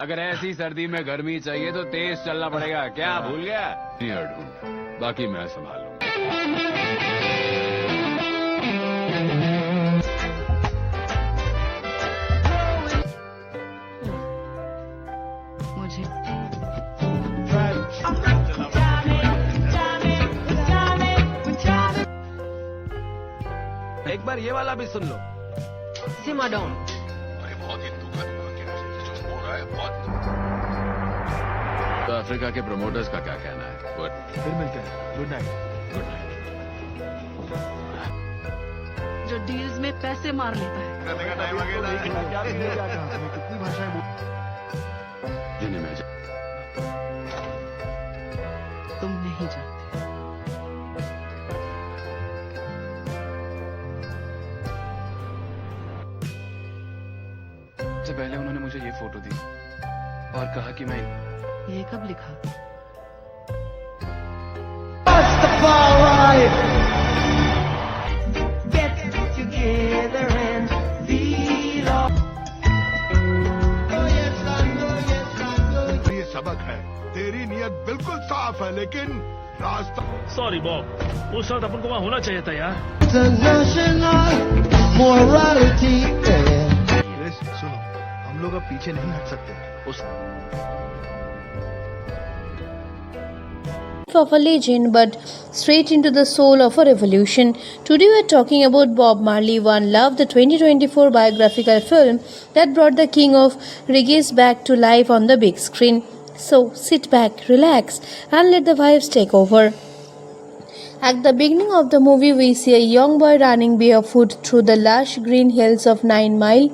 अगर ऐसी सर्दी में गर्मी चाहिए तो तेज चलना पड़ेगा। क्या भूल गया? नहीं ढूंढ, बाकी मैं संभाल लूंगा। मुझे एक बार ये वाला भी सुन लो। सिमा डाउन। बहुत ही दुखद वाक्य है जो हो रहा है, बहुत तो अफ्रीका के प्रमोटर्स का क्या कहना है? फिर मिलते हैं। Good night. Good night. जो डील्स में पैसे मार लेता है। करने का टाइम आ गया। कितनी भाषाएं जिन्हें मैं तुम नहीं जानते। सबसे पहले उन्होंने मुझे ये फोटो दी और कहा कि मैं ये कब लिखा? ये सबक है, तेरी नीयत बिल्कुल साफ है लेकिन रास्ता। सॉरी बॉब, उस वक्त अपन को वहाँ होना चाहिए था यार। सुनो, हम लोग अब पीछे नहीं हट सकते। उस of a legend but straight into the soul of a revolution. Today we are talking about Bob Marley, One Love, the 2024 biographical film that brought the king of reggae back to life on the big screen. So sit back, relax and let the vibes take over. At the beginning of the movie, we see a young boy running barefoot through the lush green hills of 9 Mile,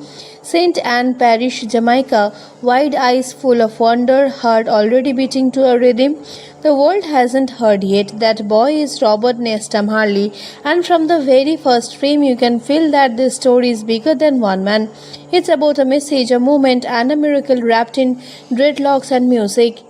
St. Anne Parish, Jamaica, wide eyes full of wonder, heart already beating to a rhythm the world hasn't heard yet. That boy is Robert Nesta Marley, and from the very first frame, you can feel that this story is bigger than one man. It's about a message, a moment, and a miracle wrapped in dreadlocks and music.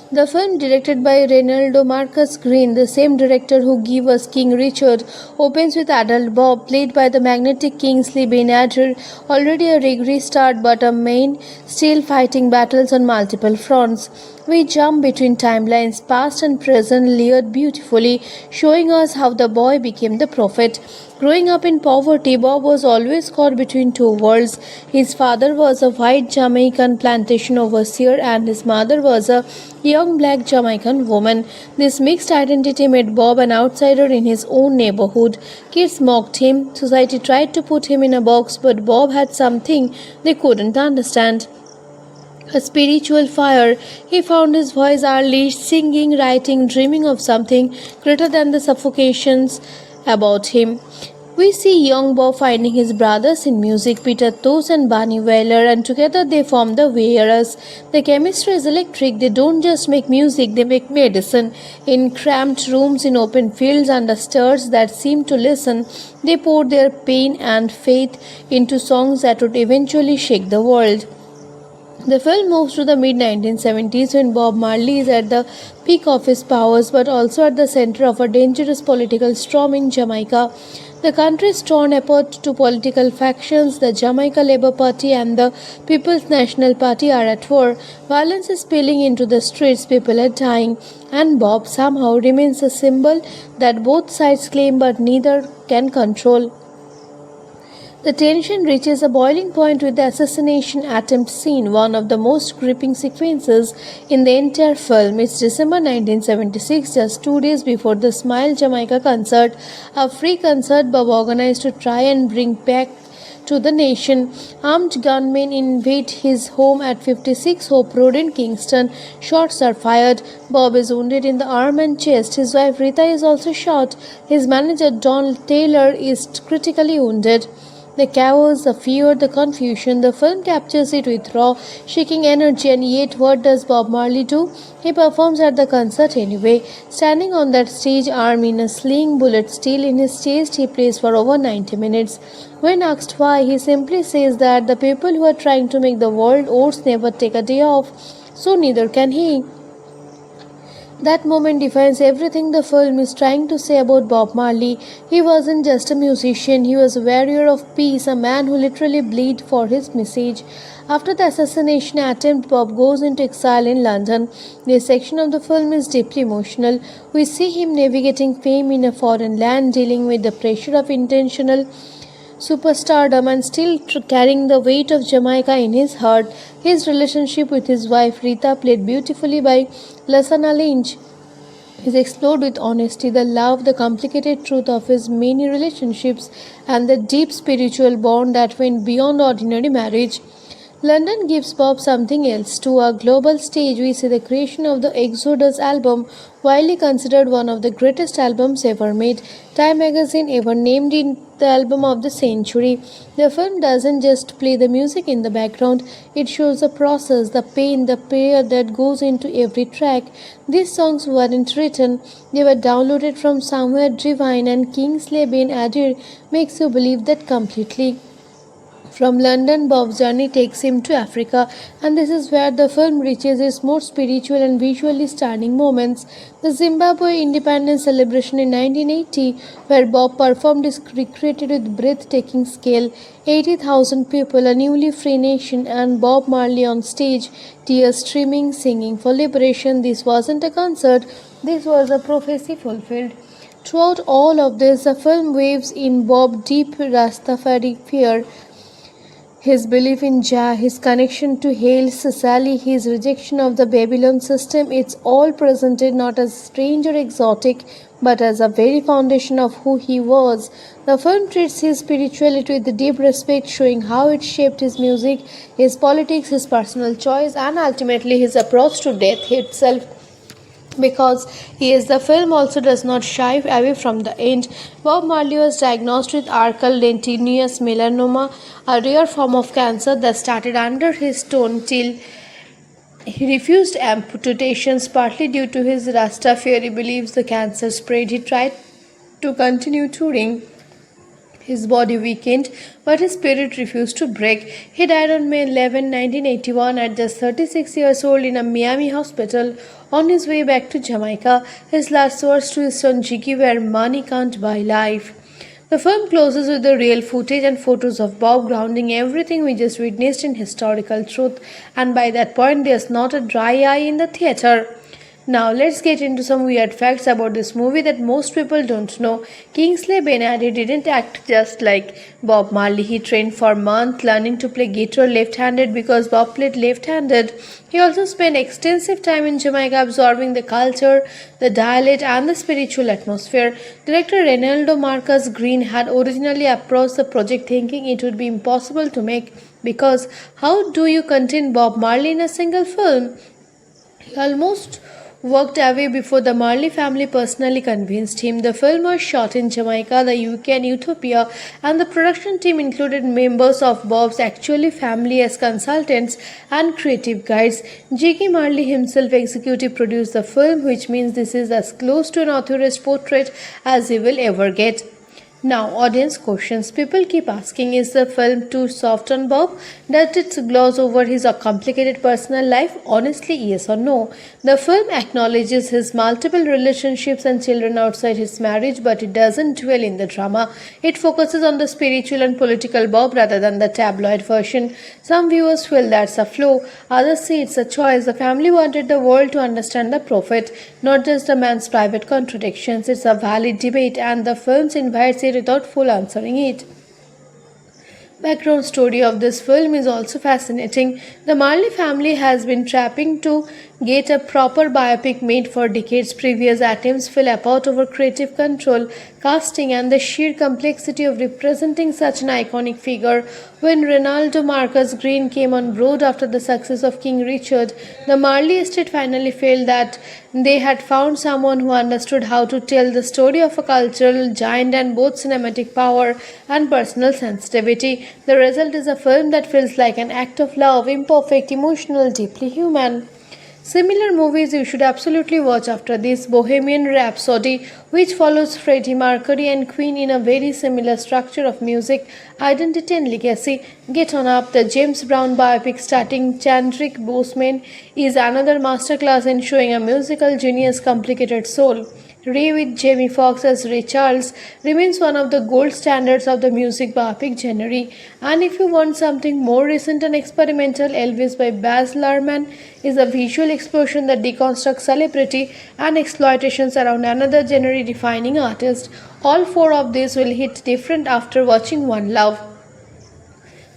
The film, directed by Reynaldo Marcus Green, the same director who gave us King Richard, opens with adult Bob, played by the magnetic Kingsley Ben-Adir, already a reggae star but a main, still fighting battles on multiple fronts. We jump between timelines, past and present, layered beautifully, showing us how the boy became the prophet. Growing up in poverty, Bob was always caught between two worlds. His father was a white Jamaican plantation overseer and his mother was a young black Jamaican woman. This mixed identity made Bob an outsider in his own neighborhood. Kids mocked him, society tried to put him in a box, but Bob had something they couldn't understand. A spiritual fire. He found his voice early, singing, writing, dreaming of something greater than the suffocations about him. We see young Bob finding his brothers in music, Peter Tosh and Barney Wailer, and together they form the Wearers. The chemistry is electric. They don't just make music, they make medicine. In cramped rooms, in open fields, under stars that seem to listen, they pour their pain and faith into songs that would eventually shake the world. The film moves to the mid-1970s when Bob Marley is at the peak of his powers but also at the center of a dangerous political storm in Jamaica. The country is torn apart to political factions. The Jamaica Labour Party and the People's National Party are at war. Violence is spilling into the streets, people are dying, and Bob somehow remains a symbol that both sides claim but neither can control. The tension reaches a boiling point with the assassination attempt scene, one of the most gripping sequences in the entire film. It's December 1976, just 2 days before the Smile Jamaica concert, a free concert Bob organized to try and bring back to the nation. Armed gunmen invade his home at 56 Hope Road in Kingston. Shots are fired. Bob is wounded in the arm and chest. His wife Rita is also shot. His manager Don Taylor is critically wounded. The chaos, the fear, the confusion, the film captures it with raw, shaking energy, and yet what does Bob Marley do? He performs at the concert anyway. Standing on that stage, arm in a sling, bullet still in his chest, he plays for over 90 minutes. When asked why, he simply says that the people who are trying to make the world ours never take a day off, so neither can he. That moment defines everything the film is trying to say about Bob Marley. He wasn't just a musician, he was a warrior of peace, a man who literally bled for his message. After the assassination attempt, Bob goes into exile in London. This section of the film is deeply emotional. We see him navigating fame in a foreign land, dealing with the pressure of intentional superstardom and still carrying the weight of Jamaica in his heart. His relationship with his wife Rita, played beautifully by Lasana Lynch, is explored with honesty, the love, the complicated truth of his many relationships, and the deep spiritual bond that went beyond ordinary marriage. London gives Bob something else. To a global stage, we see the creation of the Exodus album, widely considered one of the greatest albums ever made. Time magazine ever named it the album of the century. The film doesn't just play the music in the background, it shows the process, the pain, the prayer that goes into every track. These songs weren't written, they were downloaded from somewhere divine, and Kingsley Ben-Adir makes you believe that completely. From London, Bob's journey takes him to Africa, and this is where the film reaches its most spiritual and visually stunning moments. The Zimbabwe independence celebration in 1980, where Bob performed, is recreated with breathtaking scale. 80,000 people, a newly free nation, and Bob Marley on stage, tears streaming, singing for liberation. This wasn't a concert, this was a prophecy fulfilled. Throughout all of this, the film waves in Bob's deep Rastafari fear, his belief in Jah, his connection to Haile Selassie, his rejection of the Babylon system. It's all presented not as strange or exotic, but as a very foundation of who he was. The film treats his spirituality with deep respect, showing how it shaped his music, his politics, his personal choice, and ultimately his approach to death itself. Because he is, the film also does not shy away from the end. Bob Marley was diagnosed with archal lentiginous melanoma, a rare form of cancer that started under his tongue till he refused amputations, partly due to his Rastafari beliefs. The cancer spread. He tried to continue touring. His body weakened, but his spirit refused to break. He died on May 11, 1981, at just 36 years old in a Miami hospital on his way back to Jamaica. His last words to his son Jiggy were, "Money can't buy life." The film closes with the real footage and photos of Bob, grounding everything we just witnessed in historical truth, and by that point there's not a dry eye in the theater. Now let's get into some weird facts about this movie that most people don't know. Kingsley Ben-Adir didn't act just like Bob Marley. He trained for months learning to play guitar left-handed because Bob played left-handed. He also spent extensive time in Jamaica absorbing the culture, the dialect, and the spiritual atmosphere. Director Reynaldo Marcus Green had originally approached the project thinking it would be impossible to make, because how do you contain Bob Marley in a single film? He almost walked away before the Marley family personally convinced him. The film was shot in Jamaica, the UK, and Ethiopia, and the production team included members of Bob's actual family as consultants and creative guides. Jiggy Marley himself executive produced the film, which means this is as close to an author's portrait as he will ever get. Now, audience questions. People keep asking, is the film too soft on Bob? Does it gloss over his complicated personal life? Honestly, yes or no. The film acknowledges his multiple relationships and children outside his marriage, but it doesn't dwell in the drama. It focuses on the spiritual and political Bob rather than the tabloid version. Some viewers feel that's a flaw, others say it's a choice. The family wanted the world to understand the prophet, not just the man's private contradictions. It's a valid debate, and the film invites it without full answering it. Background story of this film is also fascinating. The Marley family has been trapping to get a proper biopic made for decades. Previous attempts fell apart over creative control, casting, and the sheer complexity of representing such an iconic figure. When Reynaldo Marcus Green came on board after the success of King Richard, the Marley estate finally felt that they had found someone who understood how to tell the story of a cultural giant and both cinematic power and personal sensitivity. The result is a film that feels like an act of love, imperfect, emotional, deeply human. Similar movies you should absolutely watch after this: Bohemian Rhapsody, which follows Freddie Mercury and Queen in a very similar structure of music, identity, and legacy. Get On Up, the James Brown biopic starring Chadwick Boseman, is another masterclass in showing a musical genius' complicated soul. Ray with Jamie Foxx as Ray Charles remains one of the gold standards of the music biopic genre. And if you want something more recent and experimental, Elvis by Baz Luhrmann is a visual explosion that deconstructs celebrity and exploitations around another genre-defining artist. All four of these will hit different after watching One Love.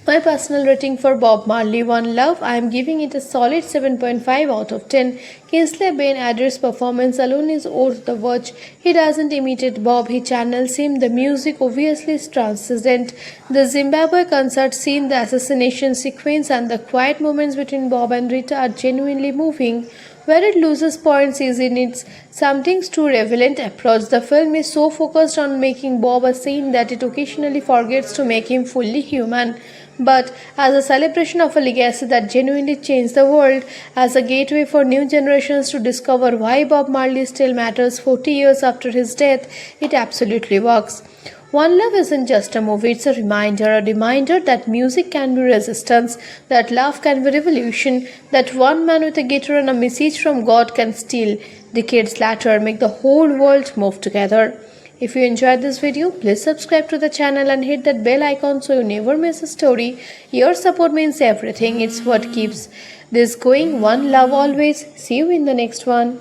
My personal rating for Bob Marley One Love, I am giving it a solid 7.5 out of 10. Kingsley Ben-Adir's performance alone is worth the watch. He doesn't imitate Bob, he channels him. The music obviously is transcendent. The Zimbabwe concert scene, the assassination sequence, and the quiet moments between Bob and Rita are genuinely moving. Where it loses points is in its something too relevant approach. The film is so focused on making Bob a saint that it occasionally forgets to make him fully human. But as a celebration of a legacy that genuinely changed the world, as a gateway for new generations to discover why Bob Marley still matters 40 years after his death, it absolutely works. One Love isn't just a movie, it's a reminder that music can be resistance, that love can be revolution, that one man with a guitar and a message from God can still, decades later, make the whole world move together. If you enjoyed this video, please subscribe to the channel and hit that bell icon so you never miss a story. Your support means everything. It's what keeps this going. One love always. See you in the next one.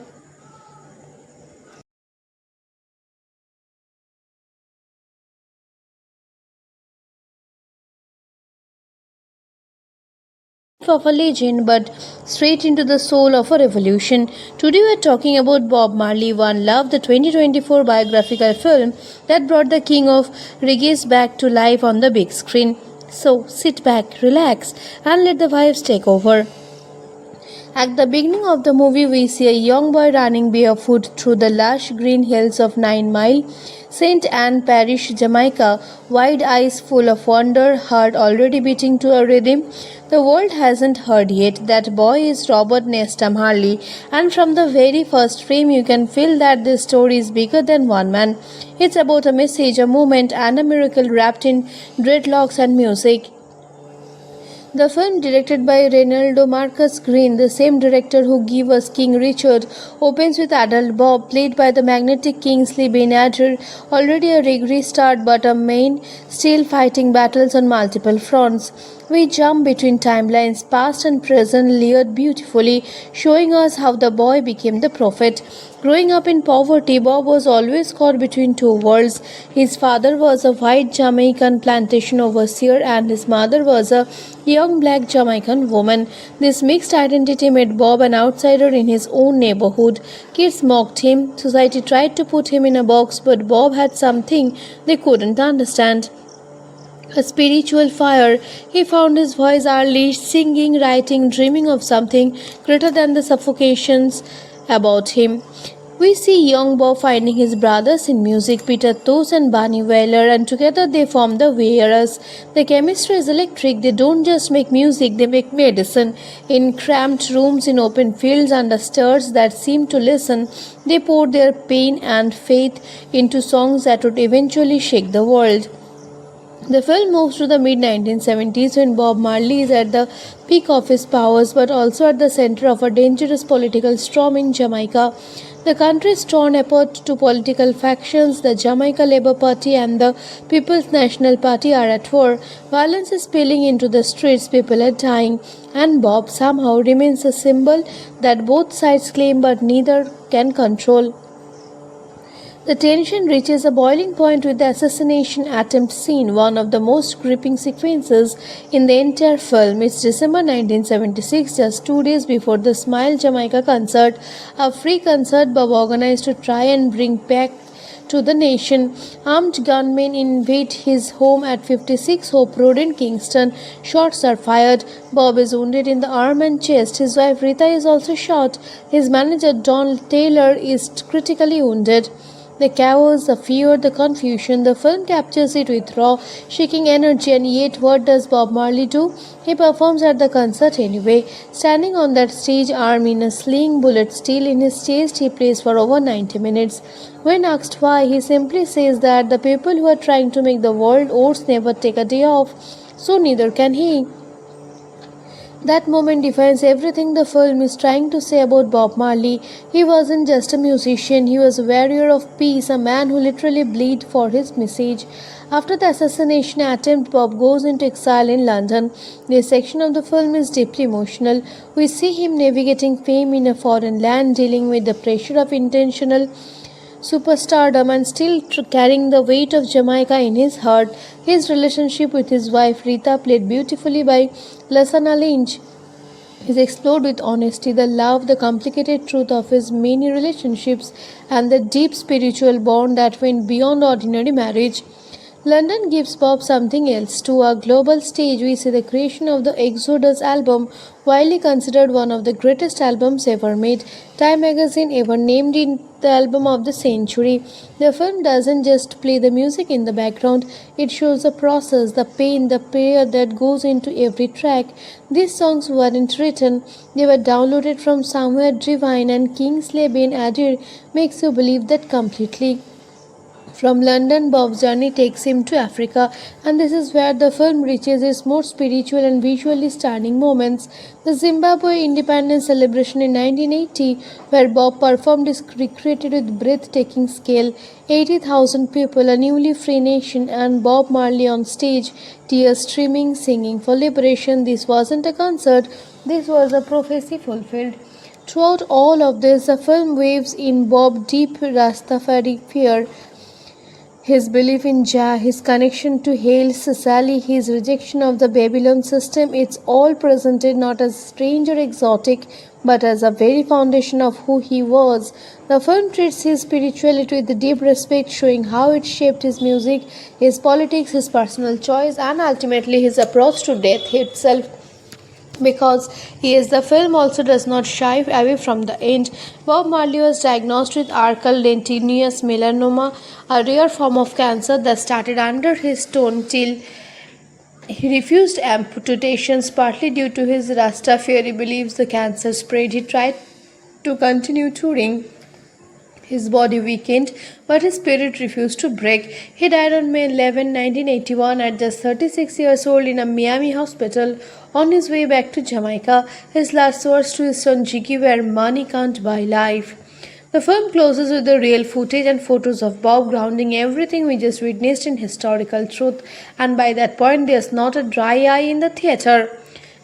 Of a legend, but straight into the soul of a revolution. Today we are talking about Bob Marley One Love, the 2024 biographical film that brought the king of reggae back to life on the big screen. So sit back, relax, and let the vibes take over. At the beginning of the movie, we see a young boy running barefoot through the lush green hills of 9 Mile, St. Anne Parish, Jamaica, wide eyes full of wonder, heart already beating to a rhythm the world hasn't heard yet. That boy is Robert Nesta Marley, and from the very first frame you can feel that this story is bigger than one man. It's about a message, a moment, and a miracle wrapped in dreadlocks and music. The film, directed by Reynaldo Marcus Green, the same director who gave us King Richard, opens with adult Bob, played by the magnetic Kingsley Ben-Adir, already a reggae star but a main, still fighting battles on multiple fronts. We jump between timelines, past and present, layered beautifully, showing us how the boy became the prophet. Growing up in poverty, Bob was always caught between two worlds. His father was a white Jamaican plantation overseer and his mother was a young black Jamaican woman. This mixed identity made Bob an outsider in his own neighborhood. Kids mocked him, society tried to put him in a box, but Bob had something they couldn't understand. A spiritual fire. He found his voice early, singing, writing, dreaming of something greater than the suffocations about him. We see young Bob finding his brothers in music, Peter Tosh and Bunny Wailer, and together they form the Wearers. The chemistry is electric. They don't just make music, they make medicine. In cramped rooms, in open fields, under stars that seem to listen, they pour their pain and faith into songs that would eventually shake the world. The film moves to the mid-1970s when Bob Marley is at the peak of his powers but also at the center of a dangerous political storm in Jamaica. The country is torn apart to political factions. The Jamaica Labour Party and the People's National Party are at war. Violence is spilling into the streets, people are dying, and Bob somehow remains a symbol that both sides claim but neither can control. The tension reaches a boiling point with the assassination attempt scene, one of the most gripping sequences in the entire film. It's December 1976, just 2 days before the Smile Jamaica concert, a free concert Bob organized to try and bring back to the nation. Armed gunmen invade his home at 56 Hope Road in Kingston. Shots are fired. Bob is wounded in the arm and chest. His wife Rita is also shot. His manager Don Taylor is critically wounded. The chaos, the fear, the confusion. The film captures it with raw, shaking energy, and yet what does Bob Marley do? He performs at the concert anyway. Standing on that stage, arm in a sling, bullet still in his chest, he plays for over 90 minutes. When asked why, he simply says that the people who are trying to make the world ours never take a day off, so neither can he. That moment defines everything the film is trying to say about Bob Marley. He wasn't just a musician, he was a warrior of peace, a man who literally bled for his message. After the assassination attempt, Bob goes into exile in London. This section of the film is deeply emotional. We see him navigating fame in a foreign land, dealing with the pressure of intentional superstardom and still carrying the weight of Jamaica in his heart. His relationship with his wife Rita, played beautifully by Lasana Lynch, is explored with honesty, the love, the complicated truth of his many relationships, and the deep spiritual bond that went beyond ordinary marriage. London gives Bob something else. To a global stage, we see the creation of the Exodus album, widely considered one of the greatest albums ever made. Time magazine ever named it the album of the century. The film doesn't just play the music in the background, it shows the process, the pain, the prayer that goes into every track. These songs weren't written, they were downloaded from somewhere divine, and Kingsley Ben-Adir makes you believe that completely. From London, Bob's journey takes him to Africa, and this is where the film reaches its most spiritual and visually stunning moments. The Zimbabwe independence celebration in 1980, where Bob performed, is recreated with breathtaking scale. 80,000 people, a newly free nation, and Bob Marley on stage, tears streaming, singing for liberation. This wasn't a concert, this was a prophecy fulfilled. Throughout all of this, the film waves in Bob's deep Rastafari fear, his belief in Jah, his connection to Haile Selassie, his rejection of the Babylon system. It's all presented not as strange or exotic, but as a very foundation of who he was. The film treats his spirituality with deep respect, showing how it shaped his music, his politics, his personal choice, and ultimately his approach to death itself. Because he is, the film also does not shy away from the end. Bob Marley was diagnosed with archal lentiginous melanoma, a rare form of cancer that started under his tongue till he refused amputations, partly due to his Rastafari beliefs. The cancer spread. He tried to continue touring. His body weakened, but his spirit refused to break. He died on May 11, 1981, at just 36 years old in a Miami hospital on his way back to Jamaica. His last words to his son Jiggy were, "Money can't buy life." The film closes with the real footage and photos of Bob, grounding everything we just witnessed in historical truth, and by that point there's not a dry eye in the theater.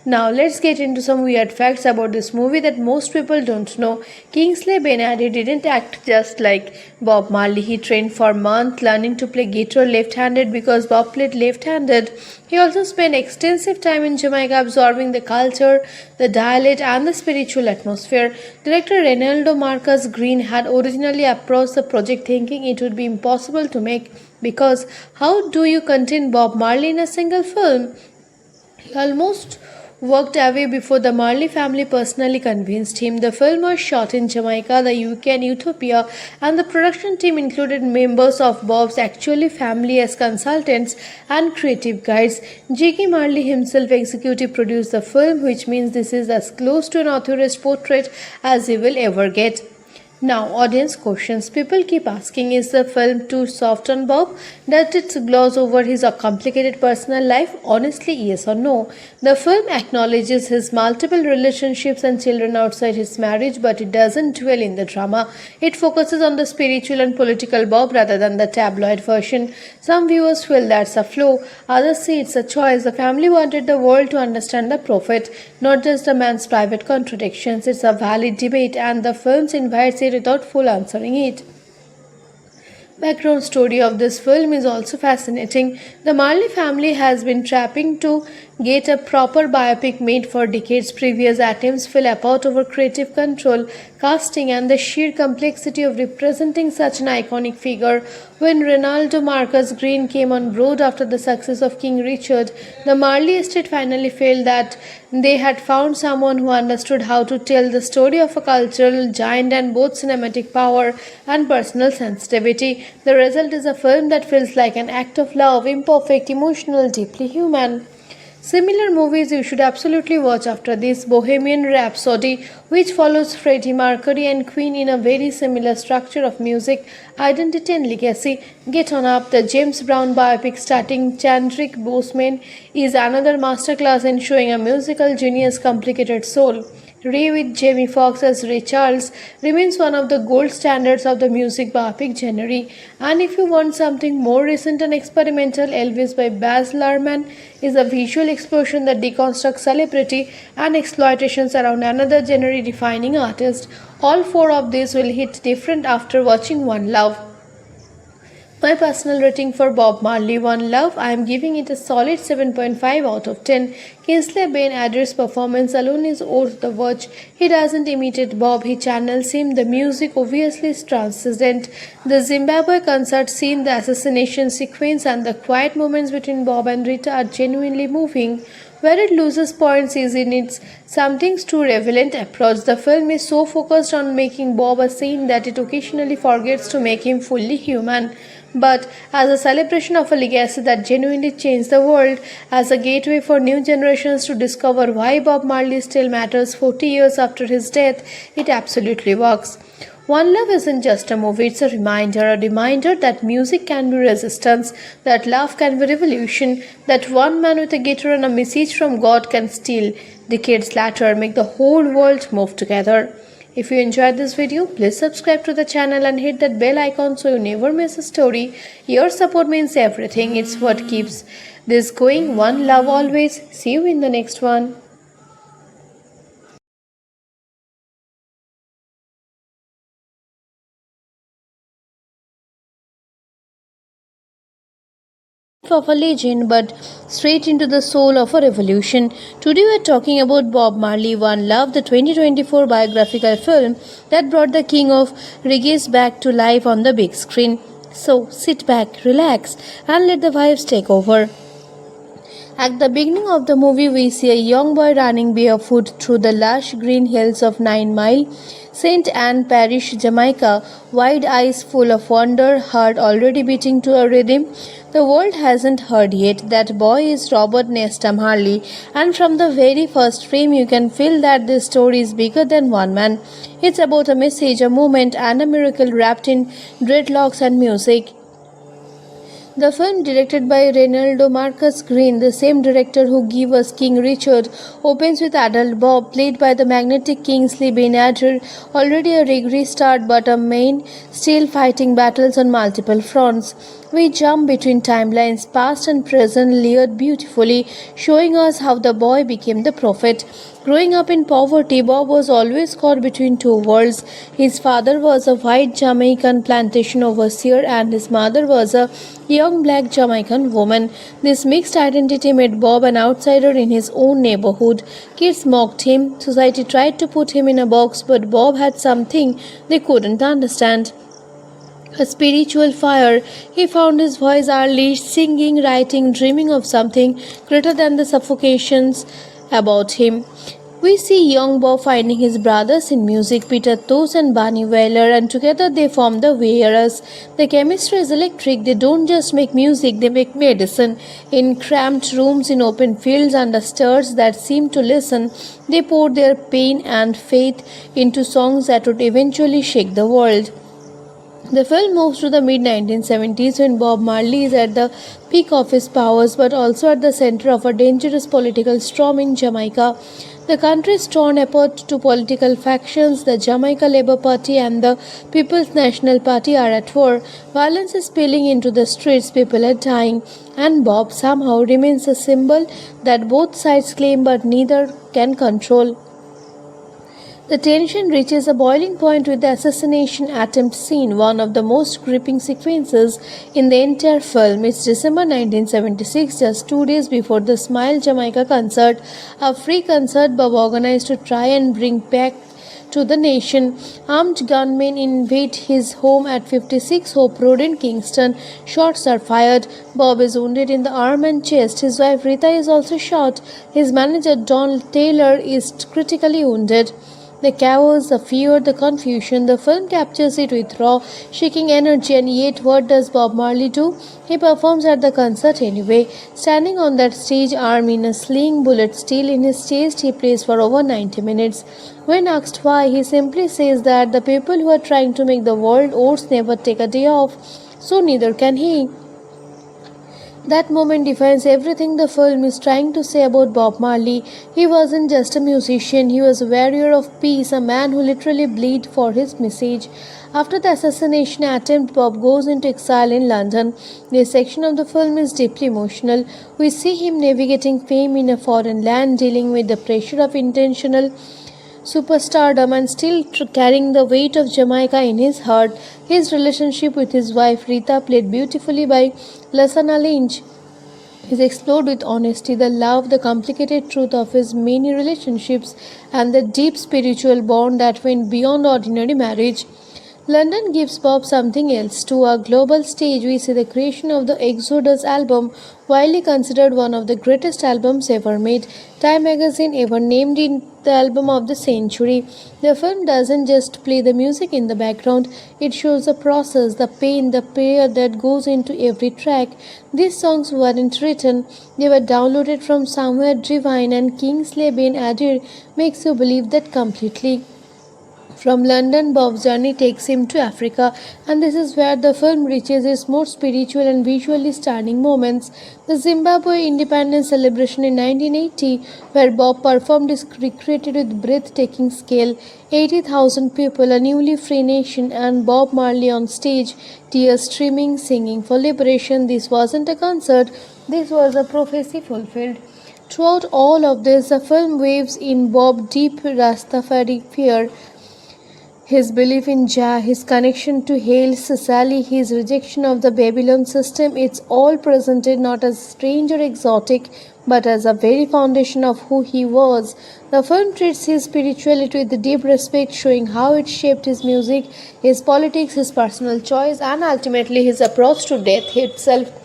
Now let's get into some weird facts about this movie that most people don't know. Kingsley Ben-Adir didn't act just like Bob Marley. He trained for months learning to play guitar left-handed because Bob played left-handed. He also spent extensive time in Jamaica absorbing the culture, the dialect, and the spiritual atmosphere. Director Reynaldo Marcus Green had originally approached the project thinking it would be impossible to make, because how do you contain Bob Marley in a single film? He almost walked away before the Marley family personally convinced him. The film was shot in Jamaica, the UK, and Ethiopia, and the production team included members of Bob's actual family as consultants and creative guides. Jiggy Marley himself executive produced the film, which means this is as close to an author's portrait as he will ever get. Now, audience questions. People keep asking, is the film too soft on Bob? Does it gloss over his complicated personal life? Honestly, yes or no? The film acknowledges his multiple relationships and children outside his marriage, but it doesn't dwell in the drama. It focuses on the spiritual and political Bob rather than the tabloid version. Some viewers feel that's a flaw, others say it's a choice. The family wanted the world to understand the prophet, not just the man's private contradictions. It's a valid debate, and the film invites it without full answering it. Background story of this film is also fascinating. The Marley family has been trapping to get a proper biopic made for decades. Previous attempts fell apart over creative control, casting, and the sheer complexity of representing such an iconic figure. When Ronaldo Marcus Green came on board after the success of King Richard, the Marley estate finally felt that they had found someone who understood how to tell the story of a cultural giant and both cinematic power and personal sensitivity. The result is a film that feels like an act of love, imperfect, emotional, deeply human. Similar movies you should absolutely watch after this: Bohemian Rhapsody, which follows Freddie Mercury and Queen in a very similar structure of music, identity and legacy. Get On Up, the James Brown biopic starring Chadwick Boseman, is another masterclass in showing a musical genius' complicated soul. Ray with Jamie Foxx as Ray Charles remains one of the gold standards of the music biopic genre. And if you want something more recent and experimental, Elvis by Baz Luhrmann is a visual explosion that deconstructs celebrity and exploitations around another genre-defining artist. All four of these will hit different after watching One Love. My personal rating for Bob Marley One Love, I am giving it a solid 7.5 out of 10. Kingsley Ben-Adir's performance alone is worth the watch. He doesn't imitate Bob, he channels him. The music obviously is transcendent. The Zimbabwe concert scene, the assassination sequence, and the quiet moments between Bob and Rita are genuinely moving. Where it loses points is in its something too relevant approach. The film is so focused on making Bob a saint that it occasionally forgets to make him fully human. But as a celebration of a legacy that genuinely changed the world, as a gateway for new generations to discover why Bob Marley still matters 40 years after his death, it absolutely works. One Love isn't just a movie, it's a reminder that music can be resistance, that love can be revolution, that one man with a guitar and a message from God can still, decades later, make the whole world move together. If you enjoyed this video, please subscribe to the channel and hit that bell icon so you never miss a story. Your support means everything. It's what keeps this going. One love always. See you in the next one. Of a legend, but straight into the soul of a revolution. Today we are talking about Bob Marley One Love, the 2024 biographical film that brought the king of reggae back to life on the big screen. So sit back, relax, and let the vibes take over. At the beginning of the movie, we see a young boy running barefoot through the lush green hills of 9 Mile, St. Anne Parish, Jamaica, wide eyes full of wonder, heart already beating to a rhythm the world hasn't heard yet. That boy is Robert Nesta Marley, and from the very first frame you can feel that this story is bigger than one man. It's about a message, a moment, and a miracle wrapped in dreadlocks and music. The film, directed by Ronaldo Marcus Green, the same director who gave us King Richard, opens with adult Bob, played by the magnetic Kingsley Ben-Adir, already a reggae star but a main, still fighting battles on multiple fronts. We jump between timelines, past and present, layered beautifully, showing us how the boy became the prophet. Growing up in poverty, Bob was always caught between two worlds. His father was a white Jamaican plantation overseer and his mother was a young black Jamaican woman. This mixed identity made Bob an outsider in his own neighborhood. Kids mocked him, society tried to put him in a box, but Bob had something they couldn't understand. A spiritual fire. He found his voice early, singing, writing, dreaming of something greater than the suffocations about him. We see young Bob finding his brothers in music, Peter Tosh and Bunny Wailer, and together they form the Wearers. The chemistry is electric. They don't just make music, they make medicine. In cramped rooms, in open fields, under stars that seem to listen, they pour their pain and faith into songs that would eventually shake the world. The film moves to the mid-1970s when Bob Marley is at the peak of his powers but also at the center of a dangerous political storm in Jamaica. The country is torn apart to political factions. The Jamaica Labour Party and the People's National Party are at war. Violence is spilling into the streets, people are dying, and Bob somehow remains a symbol that both sides claim but neither can control. The tension reaches a boiling point with the assassination attempt scene, one of the most gripping sequences in the entire film. It's December 1976, just 2 days before the Smile Jamaica concert, a free concert Bob organized to try and bring back to the nation. Armed gunmen invade his home at 56 Hope Road in Kingston. Shots are fired. Bob is wounded in the arm and chest. His wife Rita is also shot. His manager Don Taylor is critically wounded. The chaos, the fear, the confusion, the film captures it with raw, shaking energy, and yet what does Bob Marley do? He performs at the concert anyway. Standing on that stage, arm in a sling, bullet still in his chest, he plays for over 90 minutes. When asked why, he simply says that the people who are trying to make the world ours never take a day off, so neither can he. That moment defines everything the film is trying to say about Bob Marley. He wasn't just a musician, he was a warrior of peace, a man who literally bled for his message. After the assassination attempt, Bob goes into exile in London. This section of the film is deeply emotional. We see him navigating fame in a foreign land, dealing with the pressure of intentional superstardom and still carrying the weight of Jamaica in his heart. His relationship with his wife Rita, played beautifully by Lasana Lynch, is explored with honesty, the love, the complicated truth of his many relationships, and the deep spiritual bond that went beyond ordinary marriage. London gives Bob something else. To a global stage, we see the creation of the Exodus album, widely considered one of the greatest albums ever made. Time magazine ever named it the album of the century. The film doesn't just play the music in the background, it shows the process, the pain, the prayer that goes into every track. These songs weren't written, they were downloaded from somewhere divine, and Kingsley Ben-Adir makes you believe that completely. From London, Bob's journey takes him to Africa, and this is where the film reaches its most spiritual and visually stunning moments. The Zimbabwe independence celebration in 1980, where Bob performed, is recreated with breathtaking scale. 80,000 people, a newly free nation, and Bob Marley on stage, tears streaming, singing for liberation. This wasn't a concert, this was a prophecy fulfilled. Throughout all of this, the film waves in Bob's deep Rastafari fear, his belief in Jah, his connection to Haile Selassie, his rejection of the Babylon system. It's all presented not as strange or exotic, but as a very foundation of who he was. The film treats his spirituality with deep respect, showing how it shaped his music, his politics, his personal choice, and ultimately his approach to death itself.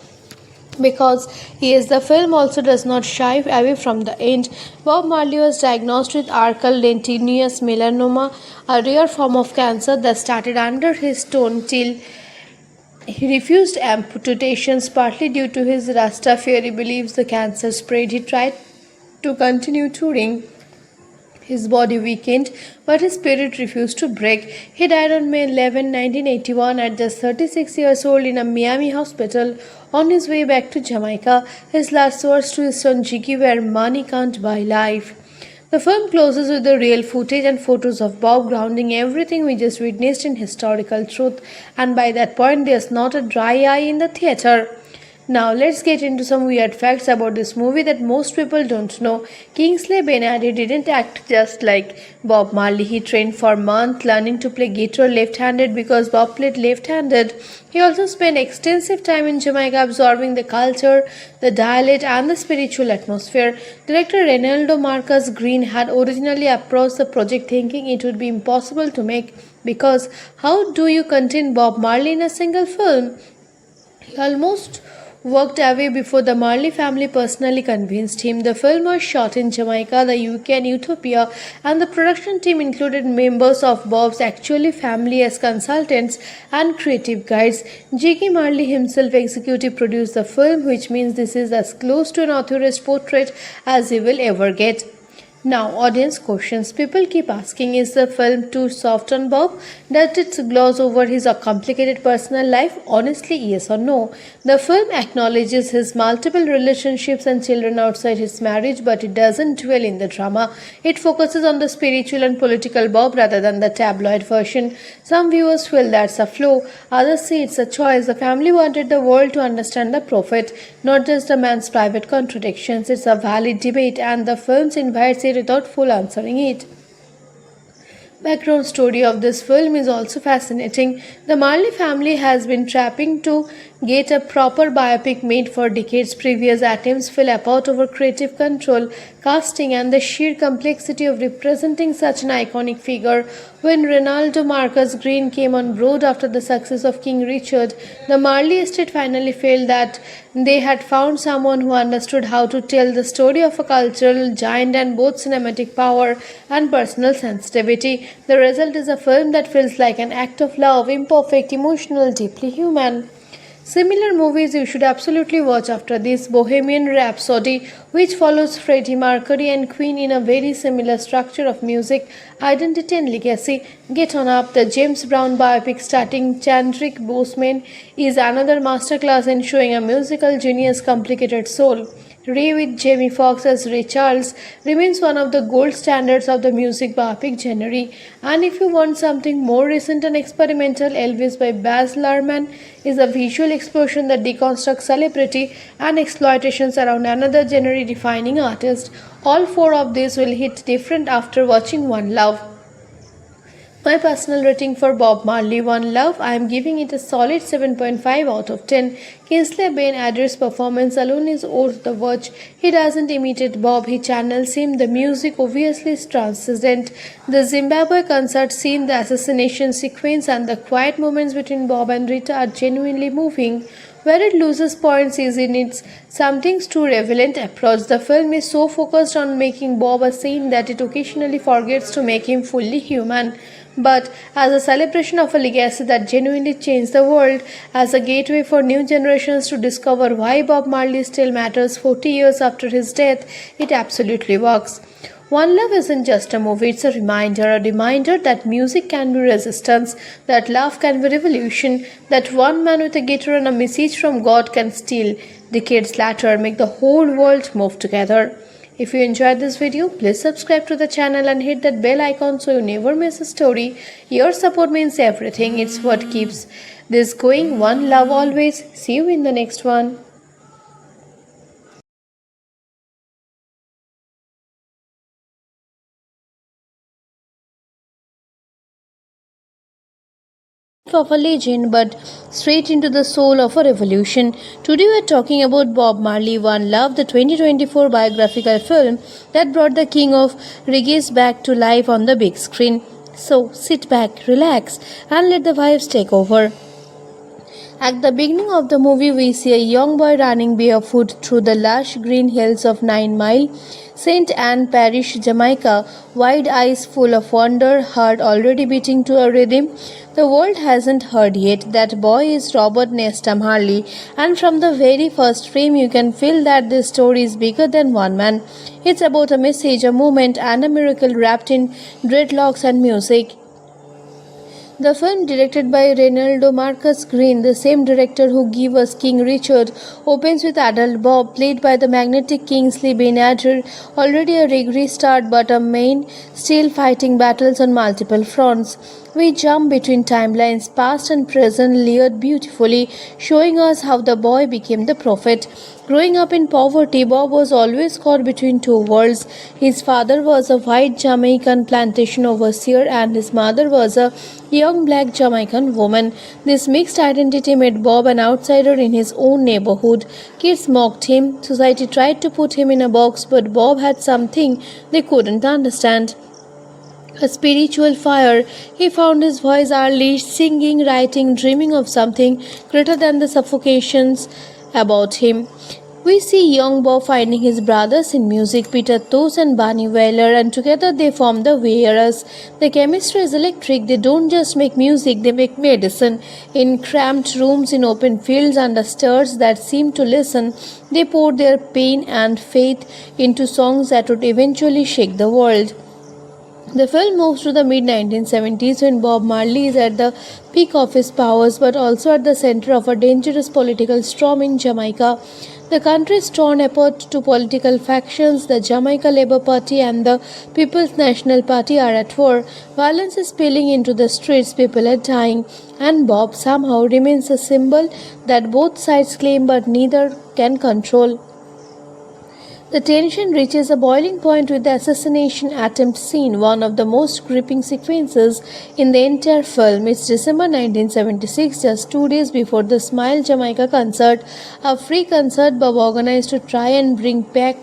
Because he is, the film also does not shy away from the end. Bob Marley was diagnosed with acral-lentiginous melanoma, a rare form of cancer that started under his tongue till he refused amputations, partly due to his Rastafari beliefs. The cancer spread. He tried to continue touring. His body weakened, but his spirit refused to break. He died on May 11, 1981, at just 36 years old in a Miami hospital on his way back to Jamaica. His last words to his son Jiggy were, "Money can't buy life." The film closes with the real footage and photos of Bob, grounding everything we just witnessed in historical truth, and by that point there's not a dry eye in the theater. Now let's get into some weird facts about this movie that most people don't know. Kingsley Ben-Adir didn't act just like Bob Marley. He trained for months learning to play guitar left-handed because Bob played left-handed. He also spent extensive time in Jamaica absorbing the culture, the dialect, and the spiritual atmosphere. Director Reynaldo Marcus Green had originally approached the project thinking it would be impossible to make, because how do you contain Bob Marley in a single film? He almost walked away before the Marley family personally convinced him. The film was shot in Jamaica, the UK, and Ethiopia, and the production team included members of Bob's actual family as consultants and creative guides. Jiggy Marley himself executive produced the film, which means this is as close to an author's portrait as you will ever get. Now, audience questions. People keep asking, is the film too soft on Bob? Does it gloss over his complicated personal life? Honestly, yes or no. The film acknowledges his multiple relationships and children outside his marriage, but it doesn't dwell in the drama. It focuses on the spiritual and political Bob rather than the tabloid version. Some viewers feel that's a flaw, others say it's a choice. The family wanted the world to understand the prophet, not just the man's private contradictions. It's a valid debate, and the film invites it without full answering it. Background story of this film is also fascinating. The Marley family has been trapping to get a proper biopic made for decades. Previous attempts fell apart over creative control, casting, and the sheer complexity of representing such an iconic figure. When Ronaldo Marcus Green came on board after the success of King Richard, the Marley estate finally felt that they had found someone who understood how to tell the story of a cultural giant and both cinematic power and personal sensitivity. The result is a film that feels like an act of love, imperfect, emotional, deeply human. Similar movies you should absolutely watch after this: Bohemian Rhapsody, which follows Freddie Mercury and Queen in a very similar structure of music, identity and legacy. Get On Up, the James Brown biopic starring Chadwick Boseman, is another masterclass in showing a musical genius' complicated soul. Ray with Jamie Foxx as Ray Charles remains one of the gold standards of the music biopic genre. And if you want something more recent and experimental, Elvis by Baz Luhrmann is a visual explosion that deconstructs celebrity and exploitations around another genre-defining artist. All four of these will hit different after watching One Love. My personal rating for Bob Marley One Love, I am giving it a solid 7.5 out of 10. Kingsley Ben-Adir's performance alone is worth the watch. He doesn't imitate Bob, he channels him. The music obviously is transcendent. The Zimbabwe concert scene, the assassination sequence, and the quiet moments between Bob and Rita are genuinely moving. Where it loses points is in its something's too relevant approach. The film is so focused on making Bob a saint that it occasionally forgets to make him fully human. But as a celebration of a legacy that genuinely changed the world, as a gateway for new generations to discover why Bob Marley still matters 40 years after his death, it absolutely works. One Love isn't just a movie, it's a reminder that music can be resistance, that love can be revolution, that one man with a guitar and a message from God can still, decades later, make the whole world move together. If you enjoyed this video, please subscribe to the channel and hit that bell icon so you never miss a story. Your support means everything. It's what keeps this going. One love always. See you in the next one. Of a legend, but straight into the soul of a revolution. Today we are talking about Bob Marley One Love, the 2024 biographical film that brought the king of reggae back to life on the big screen. So sit back, relax, and let the vibes take over. At the beginning of the movie, we see a young boy running barefoot through the lush green hills of 9 Mile, St. Anne Parish, Jamaica, wide eyes full of wonder, heart already beating to a rhythm the world hasn't heard yet. That boy is Robert Nesta Marley, and from the very first frame you can feel that this story is bigger than one man. It's about a message, a moment, and a miracle wrapped in dreadlocks and music. The film, directed by Ronaldo Marcus Green, the same director who gave us King Richard, opens with adult Bob, played by the magnetic Kingsley Ben-Adir, already a reggae star but a main, still fighting battles on multiple fronts. We jump between timelines, past and present, layered beautifully, showing us how the boy became the prophet. Growing up in poverty, Bob was always caught between two worlds. His father was a white Jamaican plantation overseer and his mother was a young black Jamaican woman. This mixed identity made Bob an outsider in his own neighborhood. Kids mocked him, society tried to put him in a box, but Bob had something they couldn't understand. A spiritual fire. He found his voice early, singing, writing, dreaming of something greater than the suffocations about him. We see young Bob finding his brothers in music, Peter Tosh and Bunny Wailer, and together they form the Wearers. The chemistry is electric. They don't just make music, they make medicine. In cramped rooms, in open fields, under stars that seem to listen, they pour their pain and faith into songs that would eventually shake the world. The film moves to the mid-1970s when Bob Marley is at the peak of his powers but also at the center of a dangerous political storm in Jamaica. The country is torn apart to political factions. The Jamaica Labour Party and the People's National Party are at war. Violence is spilling into the streets, people are dying, and Bob somehow remains a symbol that both sides claim but neither can control. The tension reaches a boiling point with the assassination attempt scene, one of the most gripping sequences in the entire film. It's December 1976, just 2 days before the Smile Jamaica concert, a free concert Bob organized to try and bring back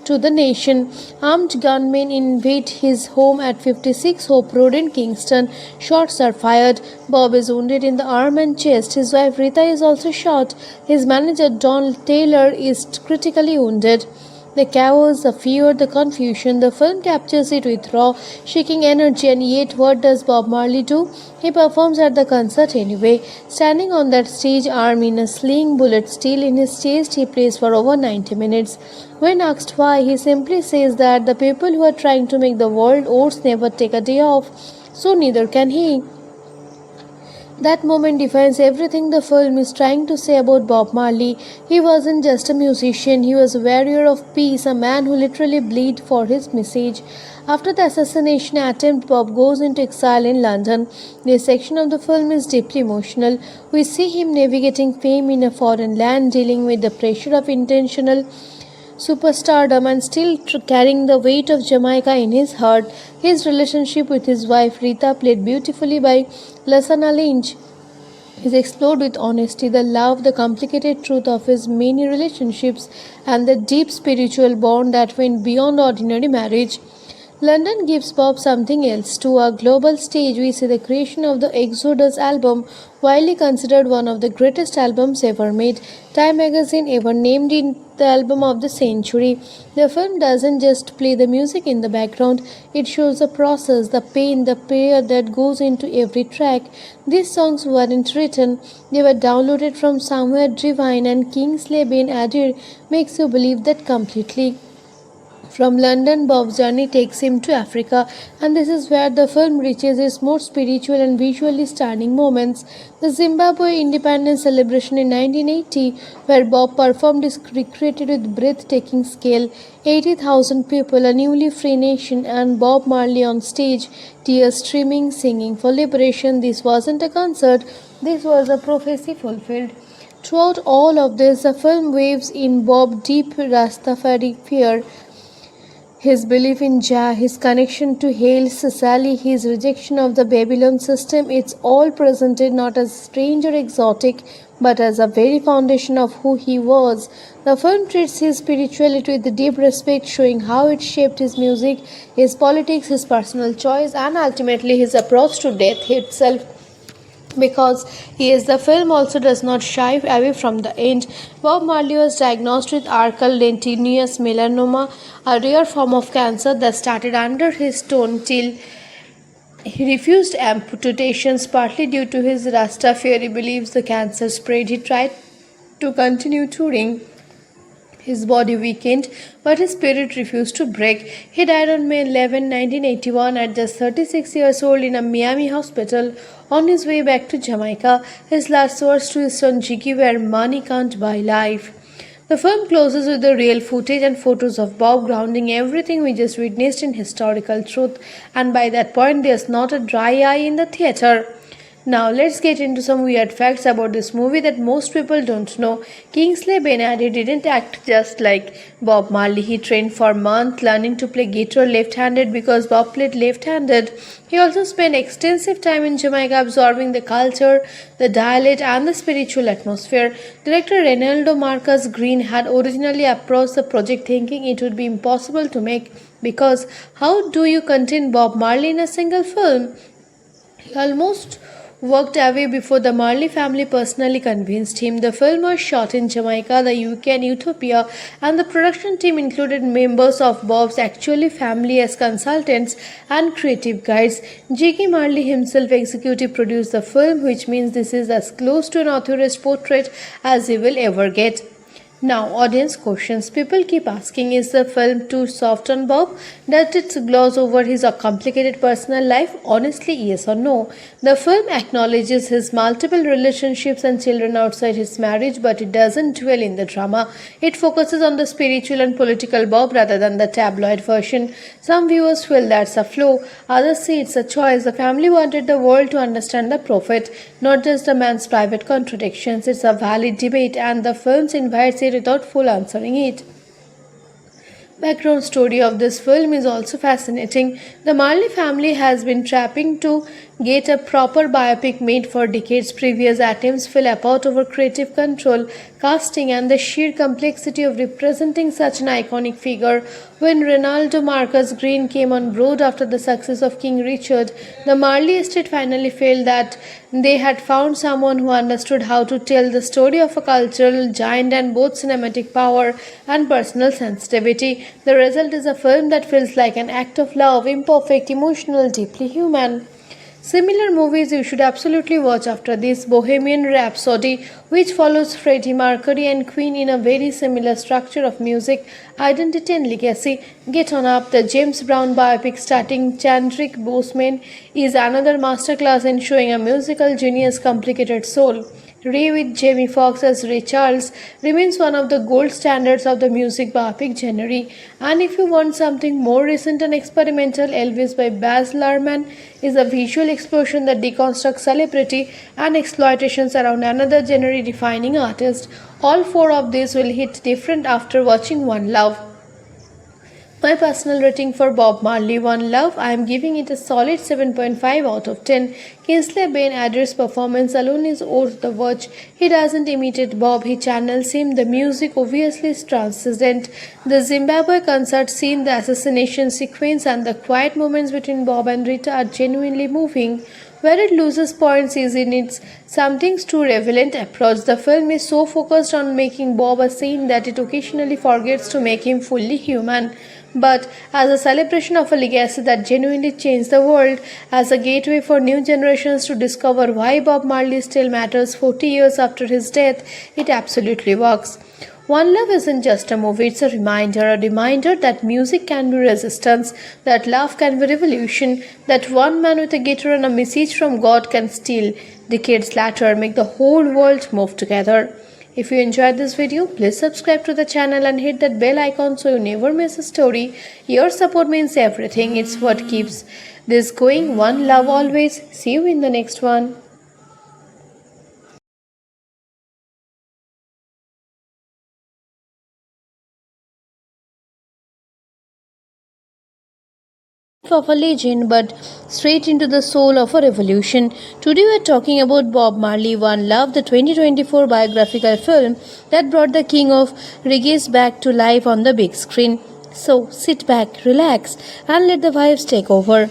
to the nation. Armed gunmen invade his home at 56 Hope Road in Kingston. Shots are fired. Bob is wounded in the arm and chest. His wife Rita is also shot. His manager Don Taylor is critically wounded. The chaos, the fear, the confusion, the film captures it with raw, shaking energy, and yet what does Bob Marley do? He performs at the concert anyway. Standing on that stage, arm in a sling, bullet still in his chest, he plays for over 90 minutes. When asked why, he simply says that the people who are trying to make the world ours never take a day off, so neither can he. That moment defines everything the film is trying to say about Bob Marley. He wasn't just a musician, he was a warrior of peace, a man who literally bled for his message. After the assassination attempt, Bob goes into exile in London. This section of the film is deeply emotional. We see him navigating fame in a foreign land, dealing with the pressure of intentional superstardom and still carrying the weight of Jamaica in his heart. His relationship with his wife Rita, played beautifully by Lasana Lynch, is explored with honesty, the love, the complicated truth of his many relationships, and the deep spiritual bond that went beyond ordinary marriage. London gives Bob something else. To a global stage, we see the creation of the Exodus album, widely considered one of the greatest albums ever made. Time magazine ever named it the album of the century. The film doesn't just play the music in the background, it shows the process, the pain, the prayer that goes into every track. These songs weren't written, they were downloaded from somewhere divine, and Kingsley Ben-Adir makes you believe that completely. From London, Bob's journey takes him to Africa, and this is where the film reaches its most spiritual and visually stunning moments. The Zimbabwe independence celebration in 1980, where Bob performed, is recreated with breathtaking scale. 80,000 people, a newly free nation, and Bob Marley on stage, tears streaming, singing for liberation. This wasn't a concert, this was a prophecy fulfilled. Throughout all of this, the film waves in Bob's deep Rastafari fear, his belief in Jah, his connection to Haile Selassie, his rejection of the Babylon system. It's all presented not as strange or exotic, but as a very foundation of who he was. The film treats his spirituality with deep respect, showing how it shaped his music, his politics, his personal choice, and ultimately his approach to death itself. Because he is, the film also does not shy away from the end. Bob Marley was diagnosed with arculentinous melanoma, a rare form of cancer that started under his tongue till he refused amputations, partly due to his Rastafari beliefs. The cancer spread. He tried to continue touring. His body weakened, but his spirit refused to break. He died on May 11, 1981, at just 36 years old in a Miami hospital on his way back to Jamaica. His last words to his son Jiggy were, "Money can't buy life." The film closes with the real footage and photos of Bob, grounding everything we just witnessed in historical truth. And by that point, there's not a dry eye in the theater. Now let's get into some weird facts about this movie that most people don't know. Kingsley Ben-Adir didn't act just like Bob Marley. He trained for months learning to play guitar left-handed because Bob played left-handed. He also spent extensive time in Jamaica absorbing the culture, the dialect, and the spiritual atmosphere. Director Reynaldo Marcus Green had originally approached the project thinking it would be impossible to make, because how do you contain Bob Marley in a single film? He almost walked away before the Marley family personally convinced him. The film was shot in Jamaica, the UK, and Ethiopia, and the production team included members of Bob's actual family as consultants and creative guides. Jiggy Marley himself executive produced the film, which means this is as close to an author's portrait as he will ever get. Now, audience questions. People keep asking, is the film too soft on Bob? Does it gloss over his complicated personal life? Honestly, yes or no. The film acknowledges his multiple relationships and children outside his marriage, but it doesn't dwell in the drama. It focuses on the spiritual and political Bob rather than the tabloid version. Some viewers feel that's a flaw, others say it's a choice. The family wanted the world to understand the prophet, not just the man's private contradictions. It's a valid debate, and the film invites it without full answering it. Background story of this film is also fascinating. The Marley family has been trapping to get a proper biopic made for decades. Previous attempts fell apart over creative control, casting, and the sheer complexity of representing such an iconic figure. When Ronaldo Marcus Green came on board after the success of King Richard, the Marley estate finally felt that they had found someone who understood how to tell the story of a cultural giant and both cinematic power and personal sensitivity. The result is a film that feels like an act of love, imperfect, emotional, deeply human. Similar movies you should absolutely watch after this: Bohemian Rhapsody, which follows Freddie Mercury and Queen in a very similar structure of music, identity and legacy. Get On Up, the James Brown biopic starring Chadwick Boseman, is another masterclass in showing a musical genius' complicated soul. Ray with Jamie Foxx as Ray Charles remains one of the gold standards of the music biopic genre. And if you want something more recent and experimental, Elvis by Baz Luhrmann is a visual explosion that deconstructs celebrity and exploitations around another genre-defining artist. All four of these will hit different after watching One Love. My personal rating for Bob Marley One Love, I am giving it a solid 7.5 out of 10. Kingsley Ben-Adir's performance alone is worth the watch. He doesn't imitate Bob, he channels him. The music obviously is transcendent. The Zimbabwe concert scene, the assassination sequence, and the quiet moments between Bob and Rita are genuinely moving. Where it loses points is in its something's too relevant approach. The film is so focused on making Bob a saint that it occasionally forgets to make him fully human. But as a celebration of a legacy that genuinely changed the world, as a gateway for new generations to discover why Bob Marley still matters 40 years after his death, it absolutely works. One Love isn't just a movie, it's a reminder that music can be resistance, that love can be revolution, that one man with a guitar and a message from God can still, decades later, make the whole world move together. If you enjoyed this video, please subscribe to the channel and hit that bell icon so you never miss a story. Your support means everything. It's what keeps this going. One love always. See you in the next one. Of a legend, but straight into the soul of a revolution. Today we are talking about Bob Marley One Love, the 2024 biographical film that brought the king of reggae back to life on the big screen. So sit back, relax, and let the vibes take over.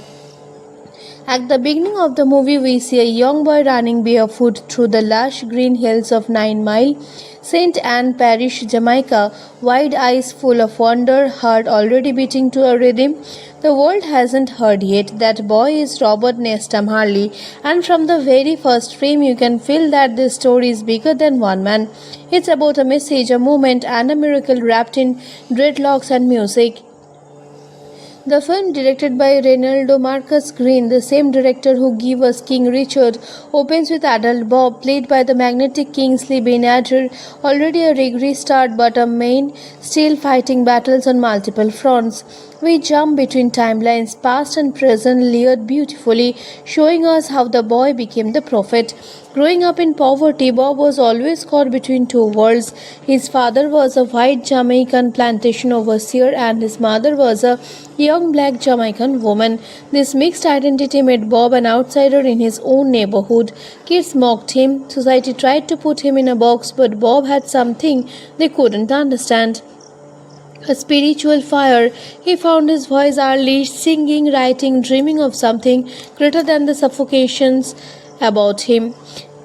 At the beginning of the movie, we see a young boy running barefoot through the lush green hills of 9 Mile, St. Anne Parish, Jamaica, wide eyes full of wonder, heart already beating to a rhythm the world hasn't heard yet. That boy is Robert Nesta Marley, and from the very first frame you can feel that this story is bigger than one man. It's about a message, a moment, and a miracle wrapped in dreadlocks and music. The film, directed by Reynaldo Marcus Green, the same director who gave us King Richard, opens with adult Bob, played by the magnetic Kingsley Ben-Adir, already a reggae star but a main, still fighting battles on multiple fronts. We jump between timelines, past and present, layered beautifully, showing us how the boy became the prophet. Growing up in poverty, Bob was always caught between two worlds. His father was a white Jamaican plantation overseer and his mother was a young black Jamaican woman. This mixed identity made Bob an outsider in his own neighborhood. Kids mocked him, society tried to put him in a box, but Bob had something they couldn't understand. A spiritual fire. He found his voice early, singing, writing, dreaming of something greater than the suffocations about him.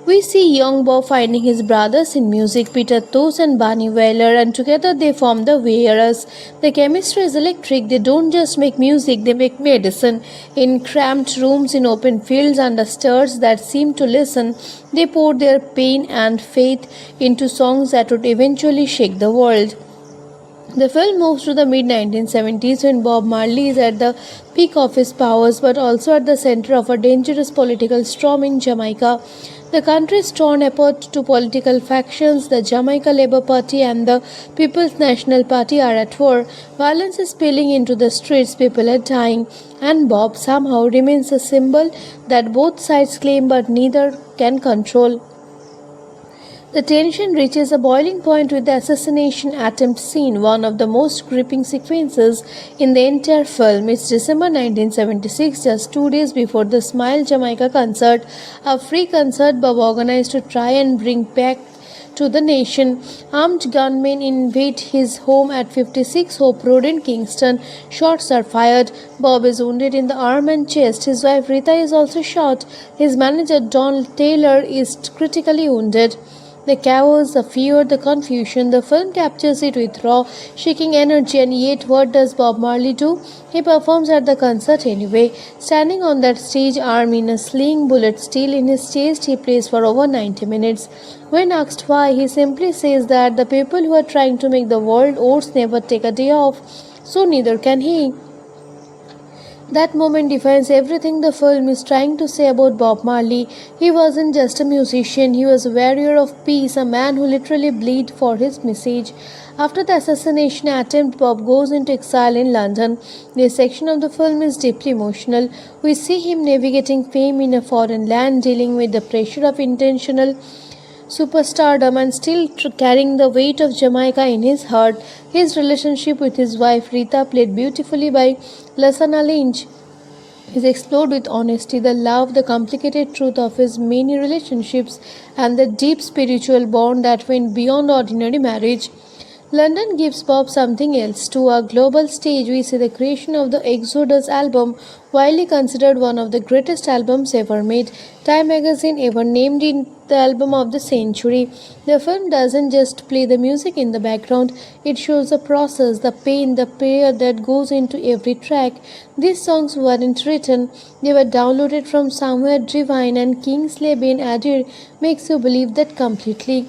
We see young Bob finding his brothers in music, Peter Tosh and Bunny Wailer, and together they form the Wearers. The chemistry is electric. They don't just make music, they make medicine. In cramped rooms, in open fields, under stars that seem to listen, they pour their pain and faith into songs that would eventually shake the world. The film moves to the mid-1970s when Bob Marley is at the peak of his powers but also at the center of a dangerous political storm in Jamaica. The country is torn apart to political factions. The Jamaica Labour Party and the People's National Party are at war. Violence is spilling into the streets, people are dying, and Bob somehow remains a symbol that both sides claim but neither can control. The tension reaches a boiling point with the assassination attempt scene, one of the most gripping sequences in the entire film. It's December 1976, just 2 days before the Smile Jamaica concert, a free concert Bob organized to try and bring back to the nation. Armed gunmen invade his home at 56 Hope Road in Kingston. Shots are fired. Bob is wounded in the arm and chest. His wife Rita is also shot. His manager Don Taylor is critically wounded. The chaos, the fear, the confusion, the film captures it with raw, shaking energy, and yet what does Bob Marley do? He performs at the concert anyway. Standing on that stage, arm in a sling, bullet still in his chest, he plays for over 90 minutes. When asked why, he simply says that the people who are trying to make the world ours never take a day off, so neither can he. That moment defines everything the film is trying to say about Bob Marley. He wasn't just a musician, he was a warrior of peace, a man who literally bled for his message. After the assassination attempt, Bob goes into exile in London. This section of the film is deeply emotional. We see him navigating fame in a foreign land, dealing with the pressure of intentional superstardom and still carrying the weight of Jamaica in his heart. His relationship with his wife Rita, played beautifully by Lasana Lynch, is explored with honesty, the love, the complicated truth of his many relationships, and the deep spiritual bond that went beyond ordinary marriage. London gives Bob something else. To a global stage, we see the creation of the Exodus album, widely considered one of the greatest albums ever made. Time magazine ever named it the album of the century. The film doesn't just play the music in the background, it shows the process, the pain, the prayer that goes into every track. These songs weren't written, they were downloaded from somewhere divine, and Kingsley Ben-Adir makes you believe that completely.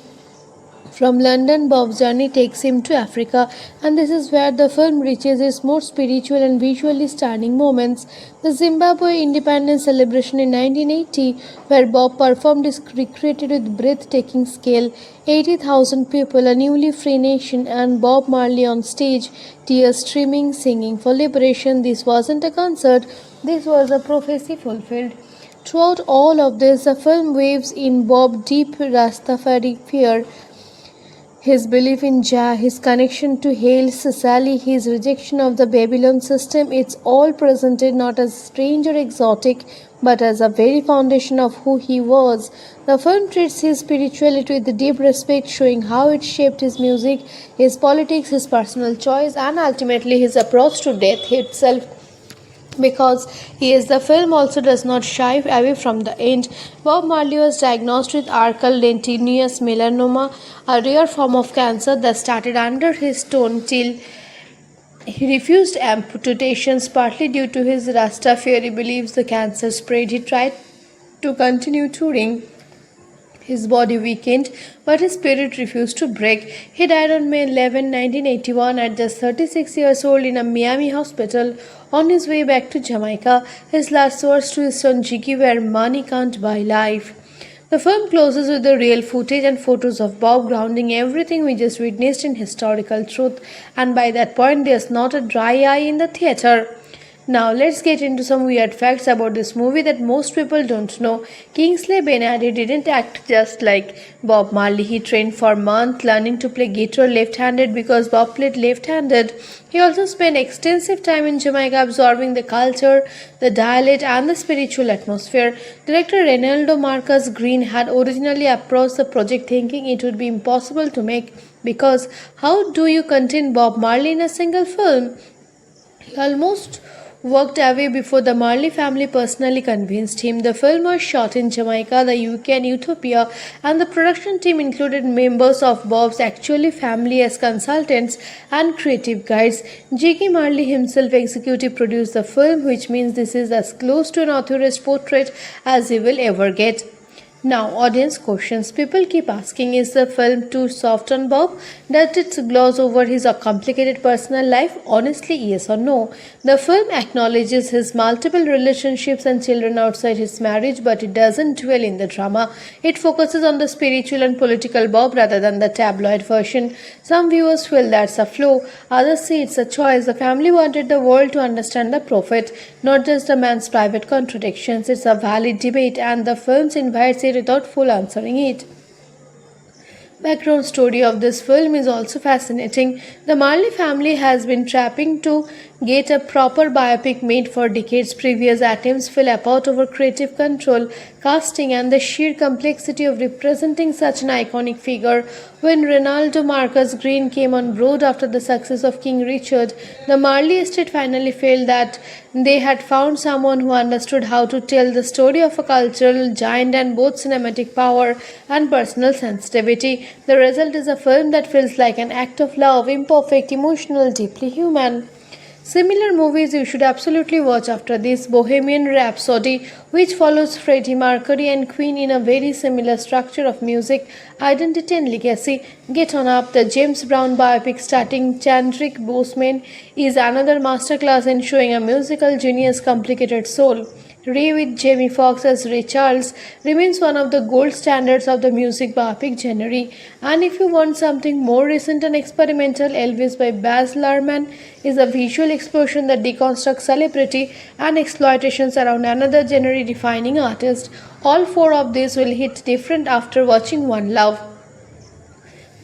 From London, Bob's journey takes him to Africa, and this is where the film reaches its most spiritual and visually stunning moments. The Zimbabwe independence celebration in 1980, where Bob performed, is recreated with breathtaking scale. 80,000 people, a newly free nation, and Bob Marley on stage, tears streaming, singing for liberation. This wasn't a concert, this was a prophecy fulfilled. Throughout all of this, the film waves in Bob's deep Rastafari fear, his belief in Jah, his connection to Haile Selassie, his rejection of the Babylon system. It's all presented not as strange or exotic, but as a very foundation of who he was. The film treats his spirituality with deep respect, showing how it shaped his music, his politics, his personal choice, and ultimately his approach to death itself. Because he is, the film also does not shy away from the end. Bob Marley was diagnosed with archal lentiginous melanoma, a rare form of cancer that started under his stone till he refused amputations, partly due to his Rastafari beliefs. The cancer spread. He tried to continue touring. His body weakened, but his spirit refused to break. He died on May 11, 1981, at just 36 years old in a Miami hospital on his way back to Jamaica. His last words to his son Jiggy were, "Money can't buy life." The film closes with the real footage and photos of Bob, grounding everything we just witnessed in historical truth, and by that point there's not a dry eye in the theater. Now let's get into some weird facts about this movie that most people don't know. Kingsley Ben-Adir didn't act just like Bob Marley. He trained for months learning to play guitar left-handed because Bob played left-handed. He also spent extensive time in Jamaica absorbing the culture, the dialect, and the spiritual atmosphere. Director Reynaldo Marcus Green had originally approached the project thinking it would be impossible to make, because how do you contain Bob Marley in a single film? He almost walked away before the Marley family personally convinced him. The film was shot in Jamaica, the UK, and Ethiopia, and the production team included members of Bob's actual family as consultants and creative guides. Jiggy Marley himself executive produced the film, which means this is as close to an author's portrait as he will ever get. Now, audience questions. People keep asking, is the film too soft on Bob? Does it gloss over his complicated personal life? Honestly, yes or no? The film acknowledges his multiple relationships and children outside his marriage, but it doesn't dwell in the drama. It focuses on the spiritual and political Bob rather than the tabloid version. Some viewers feel that's a flaw, others say it's a choice. The family wanted the world to understand the prophet, not just the man's private contradictions. It's a valid debate, and the film invites it without full answering it. Background story of this film is also fascinating. The Marley family has been trapping to get a proper biopic made for decades. Previous attempts fell apart over creative control, casting, and the sheer complexity of representing such an iconic figure. When Ronaldo Marcus Green came on board after the success of King Richard, the Marley estate finally felt that they had found someone who understood how to tell the story of a cultural giant and both cinematic power and personal sensitivity. The result is a film that feels like an act of love, imperfect, emotional, deeply human. Similar movies you should absolutely watch after this: Bohemian Rhapsody, which follows Freddie Mercury and Queen in a very similar structure of music, identity, and legacy. Get On Up, the James Brown biopic starring Chadwick Boseman, is another masterclass in showing a musical genius' complicated soul. Ray with Jamie Foxx as Ray Charles remains one of the gold standards of the music biopic genre. And if you want something more recent and experimental, Elvis by Baz Luhrmann is a visual explosion that deconstructs celebrity and exploitations around another genre-defining artist. All four of these will hit different after watching One Love.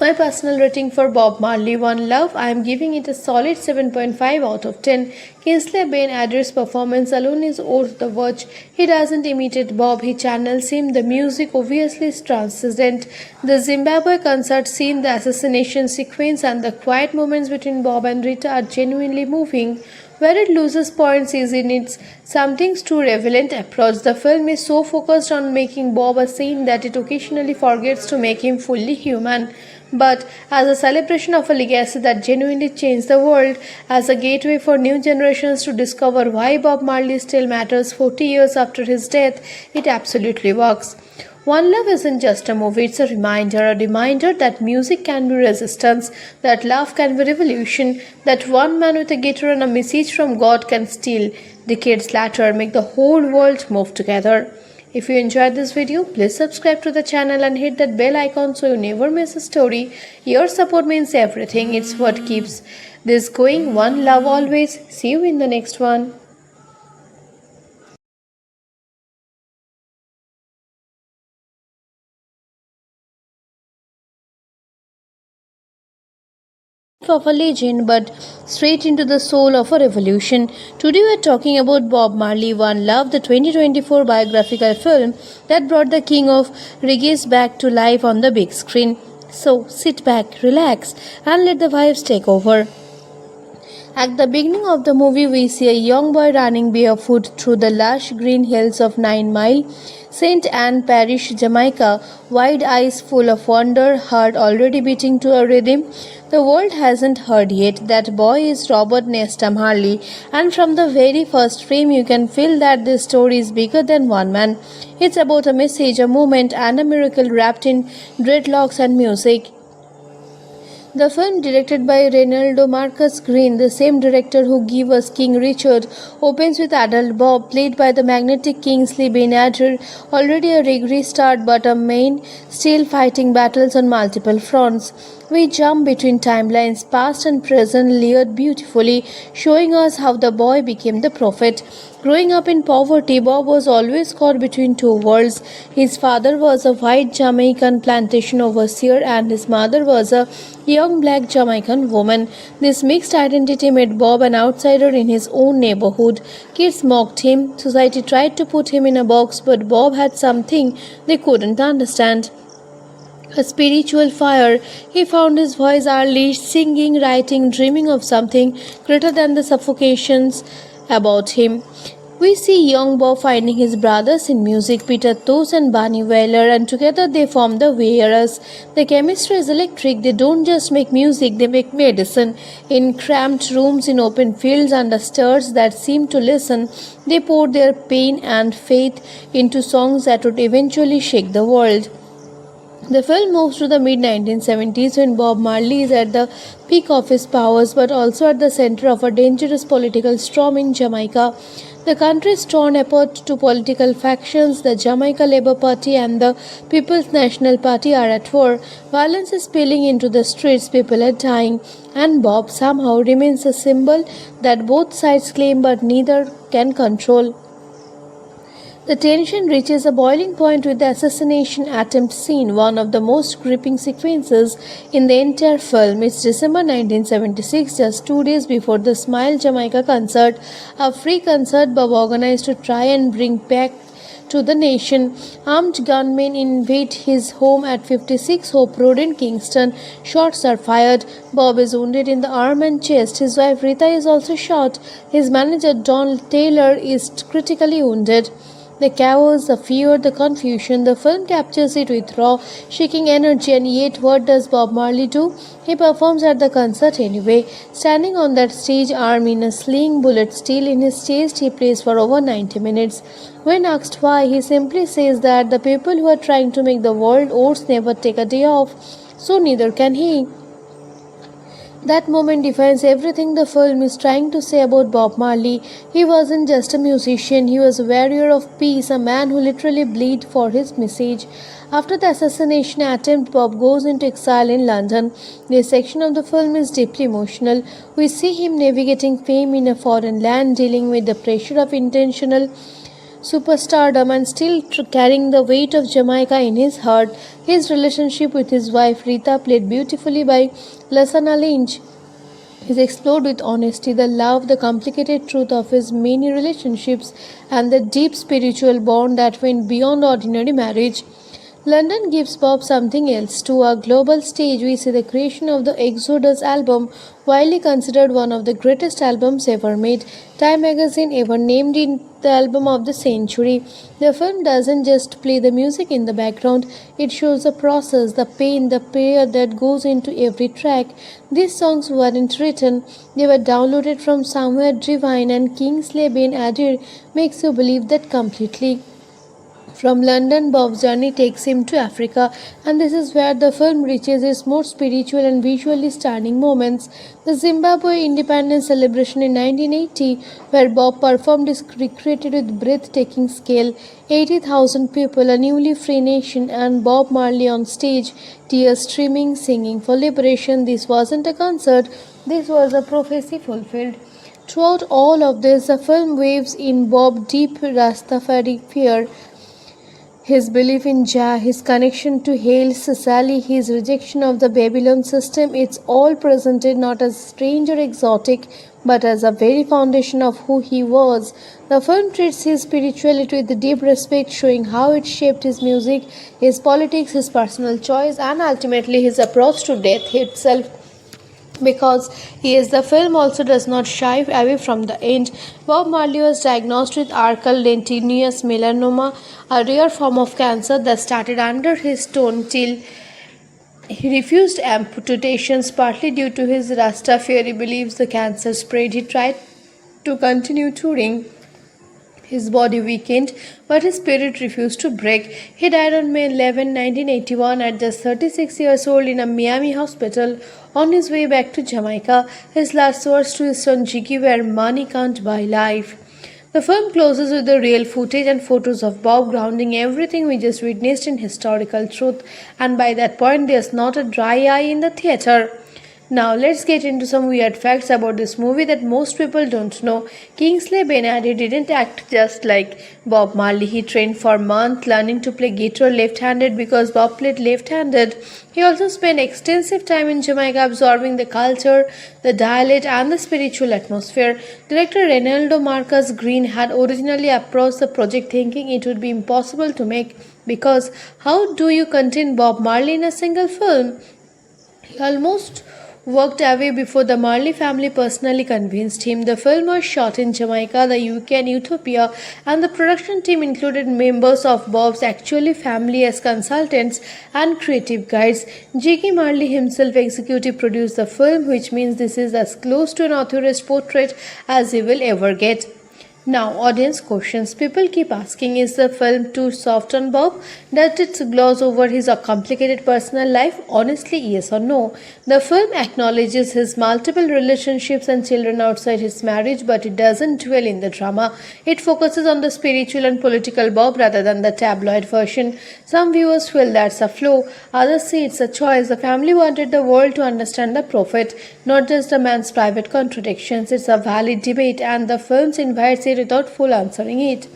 My personal rating for Bob Marley One Love, I am giving it a solid 7.5 out of 10. Kingsley Ben-Adir's performance alone is worth the watch. He doesn't imitate Bob, he channels him. The music obviously is transcendent. The Zimbabwe concert scene, the assassination sequence, and the quiet moments between Bob and Rita are genuinely moving. Where it loses points is in its something too relevant approach. The film is so focused on making Bob a saint that it occasionally forgets to make him fully human. But as a celebration of a legacy that genuinely changed the world, as a gateway for new generations to discover why Bob Marley still matters 40 years after his death, it absolutely works. One Love isn't just a movie, it's a reminder that music can be resistance, that love can be revolution, that one man with a guitar and a message from God can still, decades later, make the whole world move together. If you enjoyed this video, please subscribe to the channel and hit that bell icon so you never miss a story. Your support means everything. It's what keeps this going. One love always. See you in the next one. Of a legend, but straight into the soul of a revolution. Today we are talking about Bob Marley One Love, the 2024 biographical film that brought the king of reggae back to life on the big screen. So sit back, relax, and let the vibes take over. At the beginning of the movie, we see a young boy running barefoot through the lush green hills of 9 Mile, St. Anne Parish, Jamaica, wide eyes full of wonder, heart already beating to a rhythm the world hasn't heard yet. That boy is Robert Nesta Marley, and from the very first frame you can feel that this story is bigger than one man. It's about a message, a moment, and a miracle wrapped in dreadlocks and music. The film, directed by Ronaldo Marcus Green, the same director who gave us King Richard, opens with adult Bob, played by the magnetic Kingsley Ben-Adir, already a reggae star but a main, still fighting battles on multiple fronts. We jump between timelines, past and present, layered beautifully, showing us how the boy became the prophet. Growing up in poverty, Bob was always caught between two worlds. His father was a white Jamaican plantation overseer and his mother was a young black Jamaican woman. This mixed identity made Bob an outsider in his own neighborhood. Kids mocked him, society tried to put him in a box, but Bob had something they couldn't understand. A spiritual fire. He found his voice early, singing, writing, dreaming of something greater than the suffocations about him. We see young Bob finding his brothers in music, Peter Tosh and Bunny Wailer, and together they form the Wearers. The chemistry is electric. They don't just make music, they make medicine. In cramped rooms, in open fields, under stars that seem to listen, they pour their pain and faith into songs that would eventually shake the world. The film moves to the mid-1970s when Bob Marley is at the peak of his powers but also at the center of a dangerous political storm in Jamaica. The country is torn apart to political factions. The Jamaica Labour Party and the People's National Party are at war. Violence is spilling into the streets, people are dying, and Bob somehow remains a symbol that both sides claim but neither can control. The tension reaches a boiling point with the assassination attempt scene, one of the most gripping sequences in the entire film. It's December 1976, just 2 days before the Smile Jamaica concert, a free concert Bob organized to try and bring back to the nation. Armed gunmen invade his home at 56 Hope Road in Kingston. Shots are fired. Bob is wounded in the arm and chest. His wife Rita is also shot. His manager Don Taylor is critically wounded. The chaos, the fear, the confusion, the film captures it with raw, shaking energy, and yet what does Bob Marley do? He performs at the concert anyway. Standing on that stage, arm in a sling, bullet still in his chest, he plays for over 90 minutes. When asked why, he simply says that the people who are trying to make the world ours never take a day off, so neither can he. That moment defines everything the film is trying to say about Bob Marley. He wasn't just a musician, he was a warrior of peace, a man who literally bled for his message. After the assassination attempt, Bob goes into exile in London. This section of the film is deeply emotional. We see him navigating fame in a foreign land, dealing with the pressure of intentional superstardom and still carrying the weight of Jamaica in his heart. His relationship with his wife Rita, played beautifully by Lasana Lynch, is explored with honesty, the love, the complicated truth of his many relationships, and the deep spiritual bond that went beyond ordinary marriage. London gives Bob something else. To a global stage, we see the creation of the Exodus album, widely considered one of the greatest albums ever made. Time magazine ever named it the album of the century. The film doesn't just play the music in the background, it shows the process, the pain, the prayer that goes into every track. These songs weren't written, they were downloaded from somewhere divine, and Kingsley Ben-Adir makes you believe that completely. From London, Bob's journey takes him to Africa, and this is where the film reaches its most spiritual and visually stunning moments. The Zimbabwe independence celebration in 1980, where Bob performed, is recreated with breathtaking scale. 80,000 people, a newly free nation, and Bob Marley on stage, tears streaming, singing for liberation. This wasn't a concert, this was a prophecy fulfilled. Throughout all of this, the film waves in Bob's deep Rastafari fear, his belief in Jah, his connection to Haile Selassie, his rejection of the Babylon system. It's all presented not as strange or exotic, but as a very foundation of who he was. The film treats his spirituality with deep respect, showing how it shaped his music, his politics, his personal choice, and ultimately his approach to death itself. Because he is, the film also does not shy away from the end. Bob Marley was diagnosed with arcular melanoma, a rare form of cancer that started under his tongue till he refused amputations, partly due to his Rastafari beliefs. The cancer spread. He tried to continue touring. His body weakened, but his spirit refused to break. He died on May 11, 1981, at just 36 years old in a Miami hospital on his way back to Jamaica. His last words to his son Jiggy were, "Money can't buy life." The film closes with the real footage and photos of Bob, grounding everything we just witnessed in historical truth, and by that point there's not a dry eye in the theatre. Now let's get into some weird facts about this movie that most people don't know. Kingsley Ben-Adir didn't act just like Bob Marley. He trained for months learning to play guitar left-handed because Bob played left-handed. He also spent extensive time in Jamaica absorbing the culture, the dialect, and the spiritual atmosphere. Director Reynaldo Marcus Green had originally approached the project thinking it would be impossible to make, because how do you contain Bob Marley in a single film? He almost walked away before the Marley family personally convinced him. The film was shot in Jamaica, the UK, and Ethiopia, and the production team included members of Bob's actual family as consultants and creative guides. Jiggy Marley himself executive produced the film, which means this is as close to an author's portrait as you will ever get. Now, audience questions. People keep asking, is the film too soft on Bob? Does it gloss over his complicated personal life? Honestly, yes or no. The film acknowledges his multiple relationships and children outside his marriage, but it doesn't dwell in the drama. It focuses on the spiritual and political Bob rather than the tabloid version. Some viewers feel that's a flaw, others say it's a choice. The family wanted the world to understand the prophet, not just the man's private contradictions. It's a valid debate, and the film invites it without full answering it.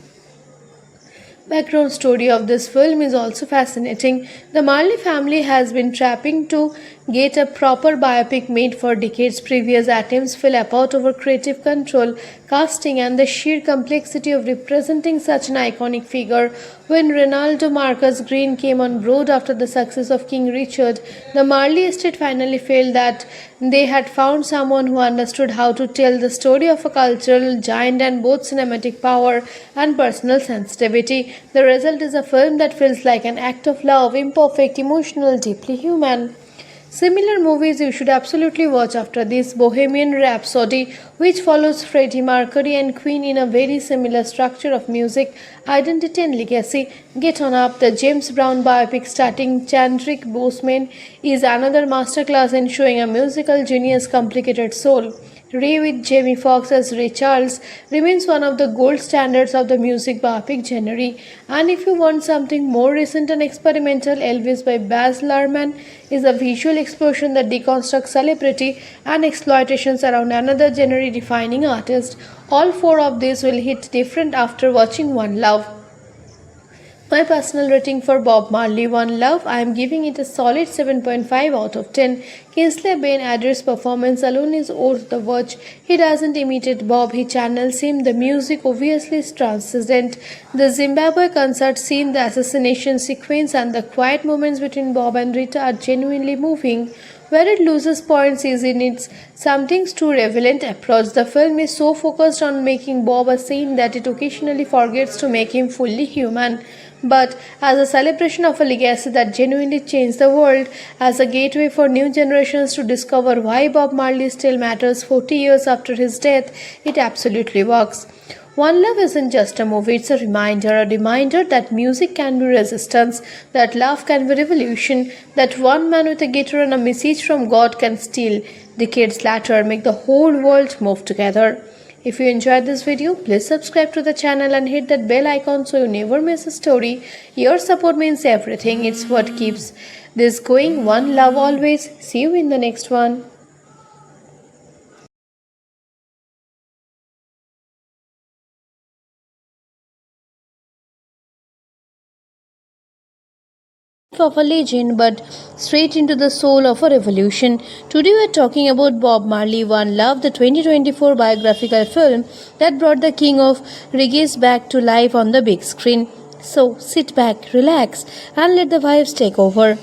Background story of this film is also fascinating. The Marley family has been trapping to get a proper biopic made for decades. Previous attempts fell apart over creative control, casting, and the sheer complexity of representing such an iconic figure. When Ronaldo Marcus Green came on board after the success of King Richard, the Marley estate finally felt that they had found someone who understood how to tell the story of a cultural giant and both cinematic power and personal sensitivity. The result is a film that feels like an act of love, imperfect, emotional, deeply human. Similar movies you should absolutely watch after this: Bohemian Rhapsody, which follows Freddie Mercury and Queen in a very similar structure of music, identity, and legacy. Get On Up, the James Brown biopic starring Chadwick Boseman, is another masterclass in showing a musical genius' complicated soul. Ray with Jamie Foxx as Ray Charles remains one of the gold standards of the music biopic genre. And if you want something more recent and experimental, Elvis by Baz Luhrmann is a visual explosion that deconstructs celebrity and exploitations around another genre-defining artist. All four of these will hit different after watching One Love. My personal rating for Bob Marley One Love, I am giving it a solid 7.5 out of 10. Kingsley Ben-Adir's performance alone is worth the watch. He doesn't imitate Bob, he channels him. The music obviously is transcendent. The Zimbabwe concert scene, the assassination sequence, and the quiet moments between Bob and Rita are genuinely moving. Where it loses points is in its something's too relevant approach. The film is so focused on making Bob a saint that it occasionally forgets to make him fully human. But as a celebration of a legacy that genuinely changed the world, as a gateway for new generations to discover why Bob Marley still matters 40 years after his death, it absolutely works. One Love isn't just a movie, it's a reminder that music can be resistance, that love can be revolution, that one man with a guitar and a message from God can still, decades later, make the whole world move together. If you enjoyed this video, please subscribe to the channel and hit that bell icon so you never miss a story. Your support means everything. It's what keeps this going. One love always. See you in the next one. Of a legend, but straight into the soul of a revolution. Today we are talking about Bob Marley One Love, the 2024 biographical film that brought the king of reggae back to life on the big screen. So sit back, relax, and let the vibes take over.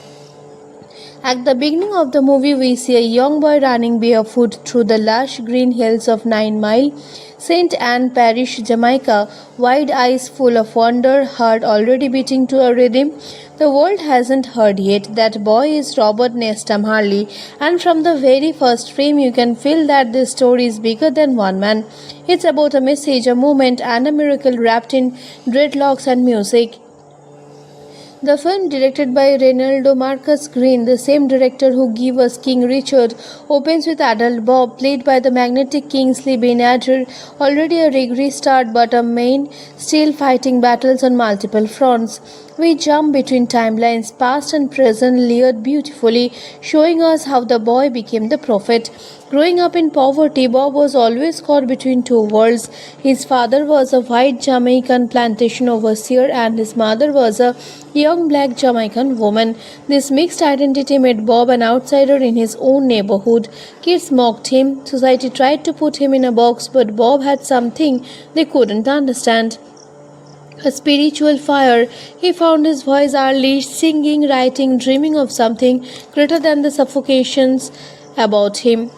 At the beginning of the movie, we see a young boy running barefoot through the lush green hills of 9 Mile, St. Anne Parish, Jamaica, wide eyes full of wonder, heart already beating to a rhythm the world hasn't heard yet. That boy is Robert Nesta Marley, and from the very first frame you can feel that this story is bigger than one man. It's about a message, a moment, and a miracle wrapped in dreadlocks and music. The film, directed by Ronaldo Marcus Green, the same director who gave us King Richard, opens with adult Bob, played by the magnetic Kingsley Ben-Adir, already a reggae star but a main, still fighting battles on multiple fronts. We jump between timelines, past and present, layered beautifully, showing us how the boy became the prophet. Growing up in poverty, Bob was always caught between two worlds. His father was a white Jamaican plantation overseer and his mother was a young black Jamaican woman. This mixed identity made Bob an outsider in his own neighborhood. Kids mocked him, society tried to put him in a box, but Bob had something they couldn't understand. A spiritual fire. He found his voice early, singing, writing, dreaming of something greater than the suffocations about him.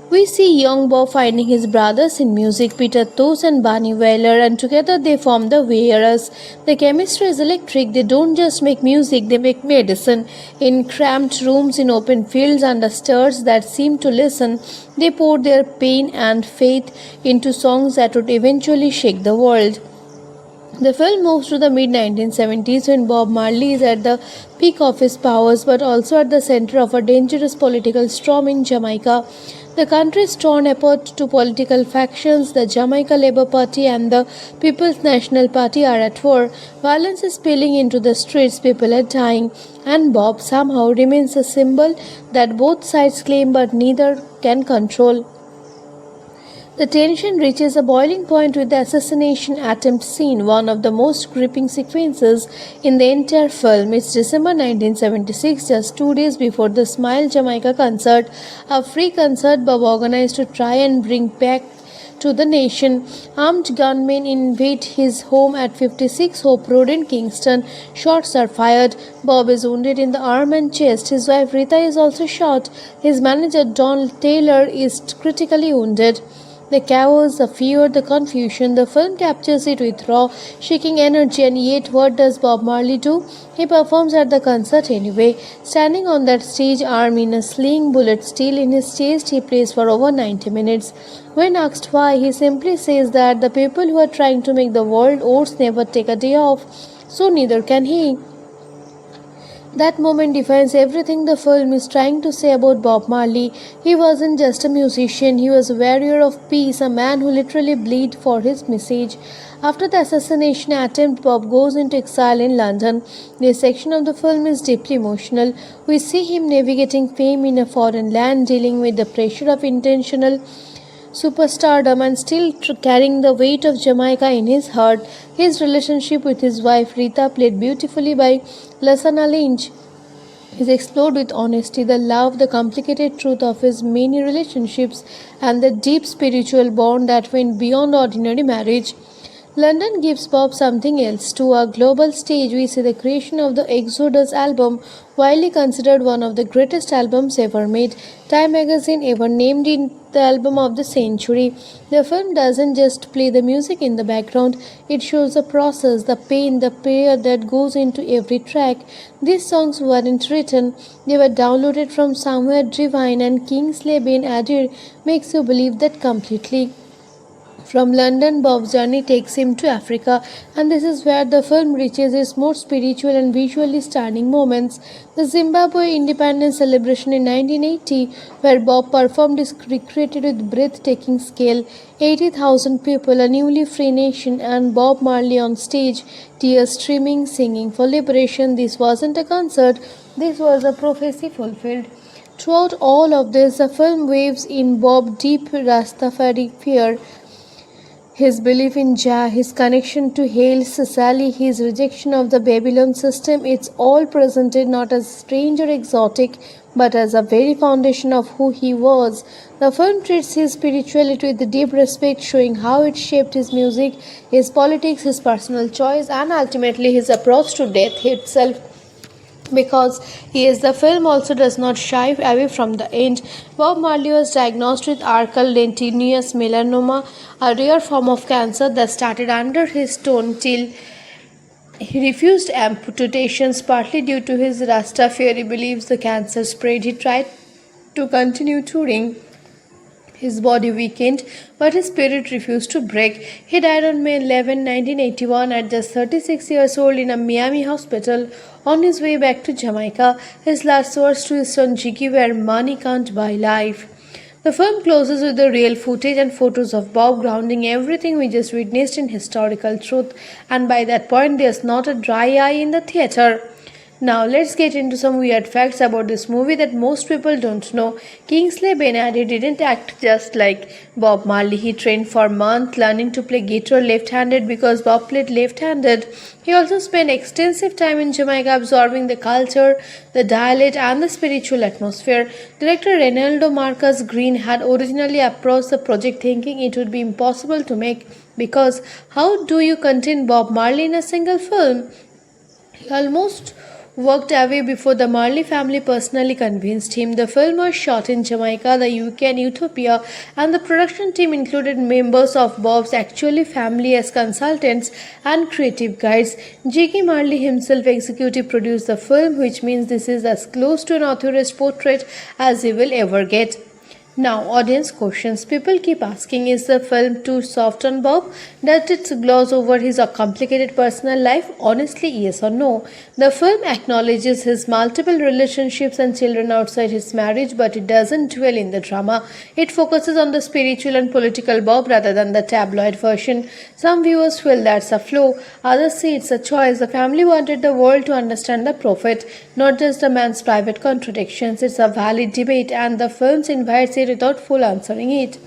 We see young Bob finding his brothers in music, Peter Tosh and Bunny Wailer, and together they form the Wearers. The chemistry is electric. They don't just make music, they make medicine. In cramped rooms, in open fields, under stars that seem to listen, they pour their pain and faith into songs that would eventually shake the world. The film moves to the mid-1970s when Bob Marley is at the peak of his powers but also at the center of a dangerous political storm in Jamaica. The country is torn apart to political factions. The Jamaica Labour Party and the People's National Party are at war. Violence is spilling into the streets, people are dying, and Bob somehow remains a symbol that both sides claim but neither can control. The tension reaches a boiling point with the assassination attempt scene, one of the most gripping sequences in the entire film. It's December 1976, just 2 days before the Smile Jamaica concert, a free concert Bob organized to try and bring back to the nation. Armed gunmen invade his home at 56 Hope Road in Kingston. Shots are fired. Bob is wounded in the arm and chest. His wife Rita is also shot. His manager Don Taylor is critically wounded. The chaos, the fear, the confusion, the film captures it with raw, shaking energy, and yet what does Bob Marley do? He performs at the concert anyway. Standing on that stage, arm in a sling, bullet still in his chest, he plays for over 90 minutes. When asked why, he simply says that the people who are trying to make the world ours never take a day off, so neither can he. That moment defines everything the film is trying to say about Bob Marley. He wasn't just a musician, he was a warrior of peace, a man who literally bled for his message. After the assassination attempt, Bob goes into exile in London. This section of the film is deeply emotional. We see him navigating fame in a foreign land, dealing with the pressure of intentional superstardom and still carrying the weight of Jamaica in his heart. His relationship with his wife Rita, played beautifully by Lasana Lynch, is explored with honesty, the love, the complicated truth of his many relationships, and the deep spiritual bond that went beyond ordinary marriage. London gives Bob something else. To a global stage, we see the creation of the Exodus album, widely considered one of the greatest albums ever made. Time magazine ever named it the album of the century. The film doesn't just play the music in the background, it shows the process, the pain, the prayer that goes into every track. These songs weren't written, they were downloaded from somewhere divine, and Kingsley Ben-Adir makes you believe that completely. From London, Bob's journey takes him to Africa, and this is where the film reaches its most spiritual and visually stunning moments. The Zimbabwe independence celebration in 1980, where Bob performed, is recreated with breathtaking scale. 80,000 people, a newly free nation, and Bob Marley on stage, tears streaming, singing for liberation. This wasn't a concert, this was a prophecy fulfilled. Throughout all of this, the film waves in Bob's deep Rastafari fear, his belief in Jah, his connection to Haile Selassie, his rejection of the Babylon system. It's all presented not as strange or exotic, but as a very foundation of who he was. The film treats his spirituality with deep respect, showing how it shaped his music, his politics, his personal choice, and ultimately his approach to death itself. Because the film also does not shy away from the end. Bob Marley was diagnosed with arcular melanoma, a rare form of cancer that started under his tongue till he refused amputations, partly due to his Rastafari beliefs. The cancer spread. He tried to continue touring. His body weakened, but his spirit refused to break. He died on May 11, 1981, at just 36 years old in a Miami hospital on his way back to Jamaica. His last words to his son Jiggy were, "Money can't buy life." The film closes with the real footage and photos of Bob, grounding everything we just witnessed in historical truth. And by that point, there's not a dry eye in the theater. Now let's get into some weird facts about this movie that most people don't know. Kingsley Ben-Adir didn't act just like Bob Marley. He trained for months learning to play guitar left-handed because Bob played left-handed. He also spent extensive time in Jamaica absorbing the culture, the dialect, and the spiritual atmosphere. Director Reynaldo Marcus Green had originally approached the project thinking it would be impossible to make, because how do you contain Bob Marley in a single film? He almost walked away before the Marley family personally convinced him. The film was shot in Jamaica, the UK, and Ethiopia, and the production team included members of Bob's actual family as consultants and creative guides. Jiggy Marley himself executive produced the film, which means this is as close to an author's portrait as he will ever get. Now, audience questions. People keep asking, is the film too soft on Bob? Does it gloss over his complicated personal life? Honestly, yes or no. The film acknowledges his multiple relationships and children outside his marriage, but it doesn't dwell in the drama. It focuses on the spiritual and political Bob rather than the tabloid version. Some viewers feel that's a flaw, others say it's a choice. The family wanted the world to understand the prophet, not just the man's private contradictions. It's a valid debate, and the film invites it without full answering it.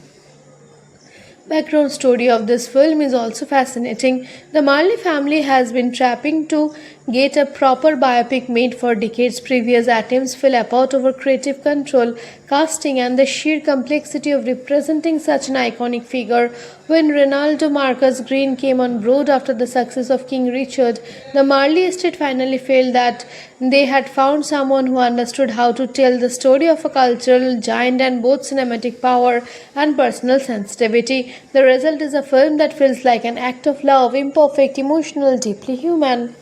Background story of this film is also fascinating. The Marley family has been trapping to get a proper biopic made for decades. Previous attempts fell apart over creative control, casting, and the sheer complexity of representing such an iconic figure. When Ronaldo Marcus Green came on board after the success of King Richard, the Marley estate finally felt that they had found someone who understood how to tell the story of a cultural giant and both cinematic power and personal sensitivity. The result is a film that feels like an act of love, imperfect, emotional, deeply human.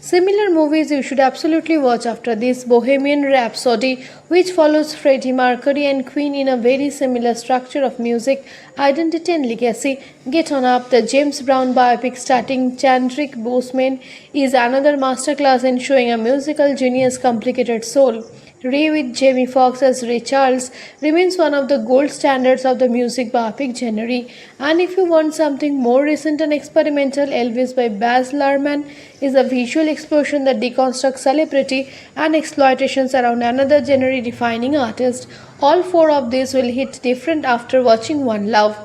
Similar movies you should absolutely watch after this: Bohemian Rhapsody, which follows Freddie Mercury and Queen in a very similar structure of music, identity and legacy. Get On Up, the James Brown biopic starring Chadwick Boseman, is another masterclass in showing a musical genius' complicated soul. Ray with Jamie Foxx as Ray Charles remains one of the gold standards of the music biopic genre. And if you want something more recent and experimental, Elvis by Baz Luhrmann is a visual explosion that deconstructs celebrity and exploitations around another genre-defining artist. All four of these will hit different after watching One Love.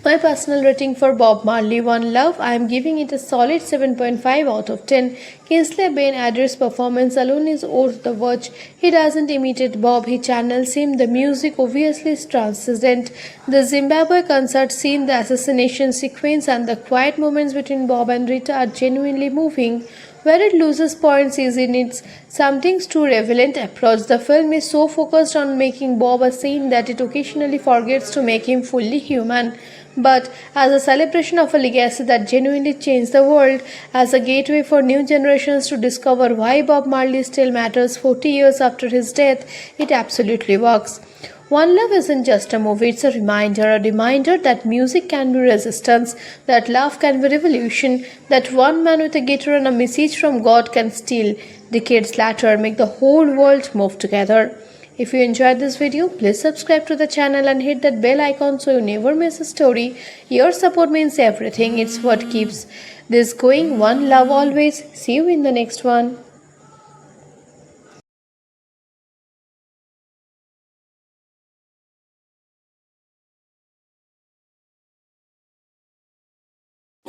My personal rating for Bob Marley One Love, I am giving it a solid 7.5 out of 10. Kingsley Ben-Adir's performance alone is worth the watch. He doesn't imitate Bob, he channels him. The music obviously is transcendent. The Zimbabwe concert scene, the assassination sequence, and the quiet moments between Bob and Rita are genuinely moving. Where it loses points is in its something's too relevant approach. The film is so focused on making Bob a saint that it occasionally forgets to make him fully human. But as a celebration of a legacy that genuinely changed the world, as a gateway for new generations to discover why Bob Marley still matters 40 years after his death, it absolutely works. One Love isn't just a movie, it's a reminder that music can be resistance, that love can be revolution, that one man with a guitar and a message from God can still, decades later, make the whole world move together. If you enjoyed this video, please subscribe to the channel and hit that bell icon so you never miss a story. Your support means everything. It's what keeps this going. One love always. See you in the next one.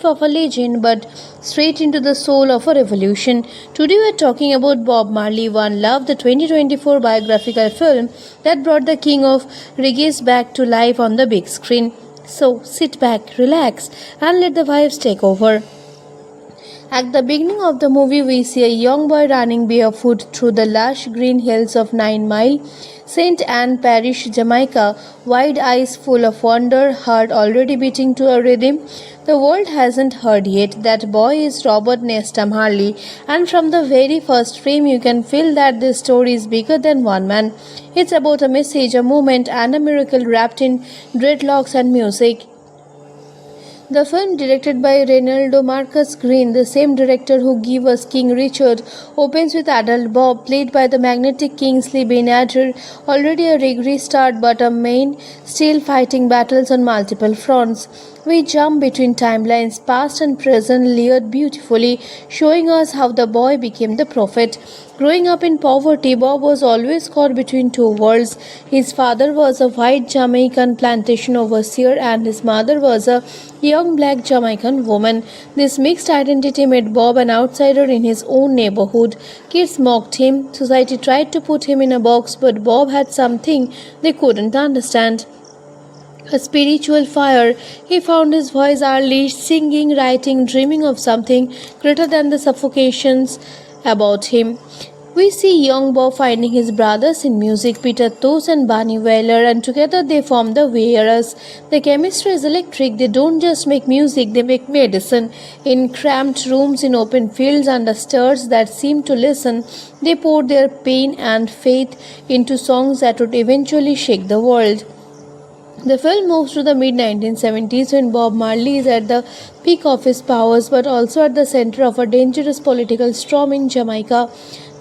Of a legend, but straight into the soul of a revolution. Today we are talking about Bob Marley One Love, the 2024 biographical film that brought the king of reggae back to life on the big screen. So sit back, relax, and let the vibes take over. At the beginning of the movie, we see a young boy running barefoot through the lush green hills of 9 Mile, St. Anne Parish, Jamaica, wide eyes full of wonder, heart already beating to a rhythm the world hasn't heard yet. That boy is Robert Nesta Marley, and from the very first frame you can feel that this story is bigger than one man. It's about a message, a moment, and a miracle wrapped in dreadlocks and music. The film, directed by Reynaldo Marcus Green, the same director who gave us King Richard, opens with adult Bob, played by the magnetic Kingsley Ben-Adir, already a reggae star but a main, still fighting battles on multiple fronts. We jump between timelines, past and present, layered beautifully, showing us how the boy became the prophet. Growing up in poverty, Bob was always caught between two worlds. His father was a white Jamaican plantation overseer and his mother was a young black Jamaican woman. This mixed identity made Bob an outsider in his own neighborhood. Kids mocked him, society tried to put him in a box, but Bob had something they couldn't understand. A spiritual fire. He found his voice early, singing, writing, dreaming of something greater than the suffocations about him. We see young Bob finding his brothers in music, Peter Tosh and Bunny Wailer, and together they form the Wearers. The chemistry is electric. They don't just make music, they make medicine. In cramped rooms, in open fields, under stars that seem to listen, they pour their pain and faith into songs that would eventually shake the world. The film moves to the mid-1970s when Bob Marley is at the peak of his powers but also at the center of a dangerous political storm in Jamaica.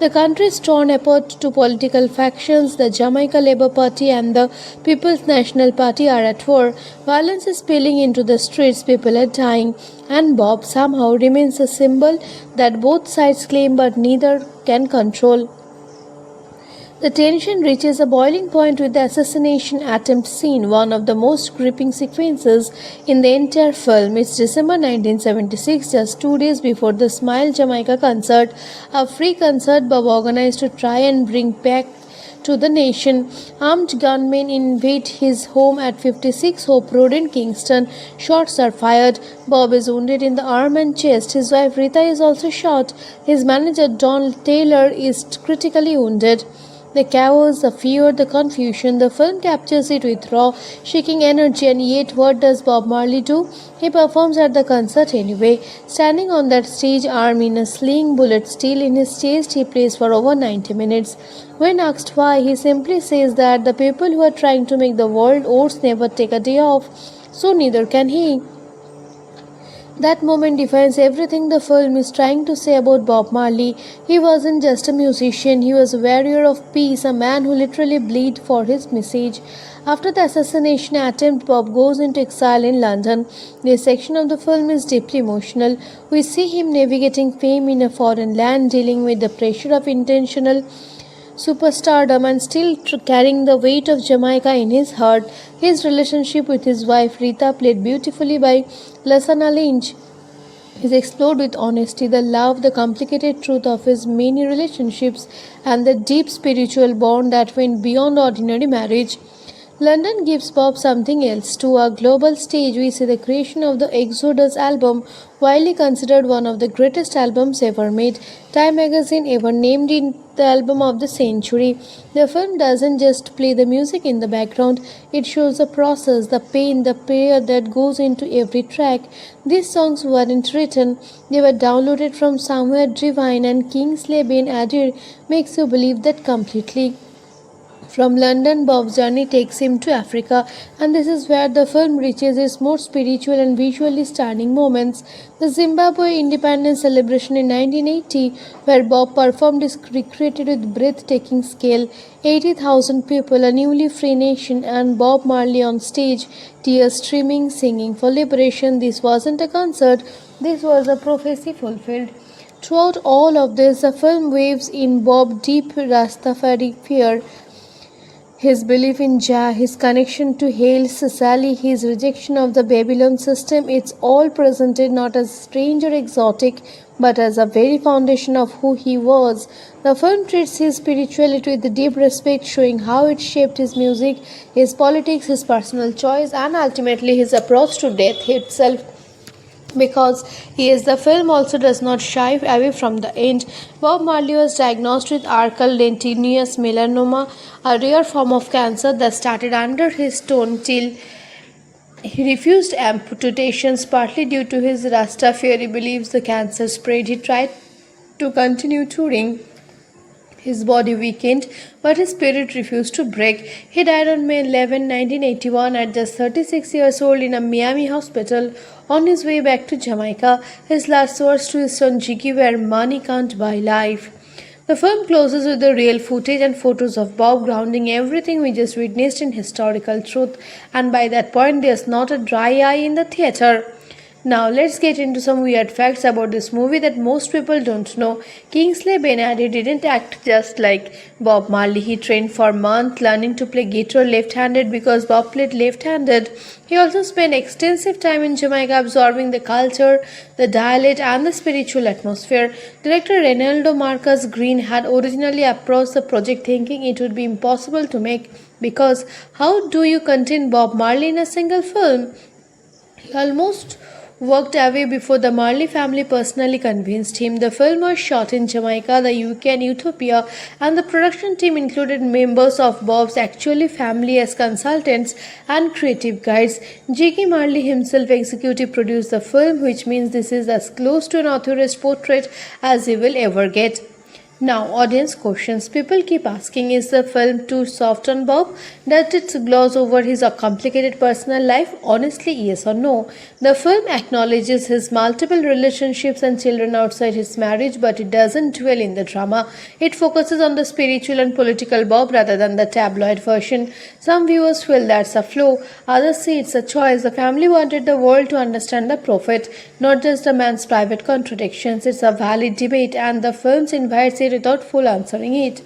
The country is torn apart to political factions. The Jamaica Labour Party and the People's National Party are at war. Violence is spilling into the streets, people are dying, and Bob somehow remains a symbol that both sides claim but neither can control. The tension reaches a boiling point with the assassination attempt scene, one of the most gripping sequences in the entire film. It's December 1976, just 2 days before the Smile Jamaica concert, a free concert Bob organized to try and bring back to the nation. Armed gunmen invade his home at 56 Hope Road in Kingston. Shots are fired. Bob is wounded in the arm and chest. His wife Rita is also shot. His manager Don Taylor is critically wounded. The chaos, the fear, the confusion, the film captures it with raw, shaking energy, and yet what does Bob Marley do? He performs at the concert anyway. Standing on that stage, arm in a sling, bullet still in his chest, he plays for over 90 minutes. When asked why, he simply says that the people who are trying to make the world ours never take a day off, so neither can he. That moment defines everything the film is trying to say about Bob Marley. He wasn't just a musician, he was a warrior of peace, a man who literally bled for his message. After the assassination attempt, Bob goes into exile in London. This section of the film is deeply emotional. We see him navigating fame in a foreign land, dealing with the pressure of intentional superstardom and still carrying the weight of Jamaica in his heart. His relationship with his wife Rita, played beautifully by Lasana Lynch, is explored with honesty, the love, the complicated truth of his many relationships, and the deep spiritual bond that went beyond ordinary marriage. London gives Bob something else. To a global stage, we see the creation of the Exodus album, widely considered one of the greatest albums ever made. Time magazine ever named it the album of the century. The film doesn't just play the music in the background, it shows the process, the pain, the prayer that goes into every track. These songs weren't written, they were downloaded from somewhere divine, and Kingsley Ben-Adir makes you believe that completely. From London, Bob's journey takes him to Africa, and this is where the film reaches its most spiritual and visually stunning moments. The Zimbabwe independence celebration in 1980, where Bob performed, is recreated with breathtaking scale. 80,000 people, a newly free nation, and Bob Marley on stage, tears streaming, singing for liberation. This wasn't a concert, this was a prophecy fulfilled. Throughout all of this, the film waves in Bob's deep Rastafari fear, his belief in Jah, his connection to Haile Selassie, his rejection of the Babylon system. It's all presented not as strange or exotic, but as a very foundation of who he was. The film treats his spirituality with deep respect, showing how it shaped his music, his politics, his personal choice, and ultimately his approach to death itself. Because he is, the film also does not shy away from the end. Bob Marley was diagnosed with archal lentiginous melanoma, a rare form of cancer that started under his stone till he refused amputations, partly due to his Rastafari beliefs. The cancer spread. He tried to continue touring. His body weakened, but his spirit refused to break. He died on May 11, 1981, at just 36 years old in a Miami hospital on his way back to Jamaica. His last words to his son Jiggy were, "Money can't buy life." The film closes with the real footage and photos of Bob, grounding everything we just witnessed in historical truth, and by that point there's not a dry eye in the theater. Now let's get into some weird facts about this movie that most people don't know. Kingsley Ben-Adir didn't act just like Bob Marley. He trained for months learning to play guitar left-handed because Bob played left-handed. He also spent extensive time in Jamaica absorbing the culture, the dialect, and the spiritual atmosphere. Director Reynaldo Marcus Green had originally approached the project thinking it would be impossible to make, because how do you contain Bob Marley in a single film? He almost walked away before the Marley family personally convinced him. The film was shot in Jamaica, the UK, and Ethiopia, and the production team included members of Bob's actual family as consultants and creative guides. Jiggy Marley himself executive produced the film, which means this is as close to an author's portrait as he will ever get. Now, audience questions. People keep asking, is the film too soft on Bob? Does it gloss over his complicated personal life? Honestly, yes or no? The film acknowledges his multiple relationships and children outside his marriage, but it doesn't dwell in the drama. It focuses on the spiritual and political Bob rather than the tabloid version. Some viewers feel that's a flaw, others say it's a choice. The family wanted the world to understand the prophet, not just the man's private contradictions. It's a valid debate, and the film invites it without full answering it.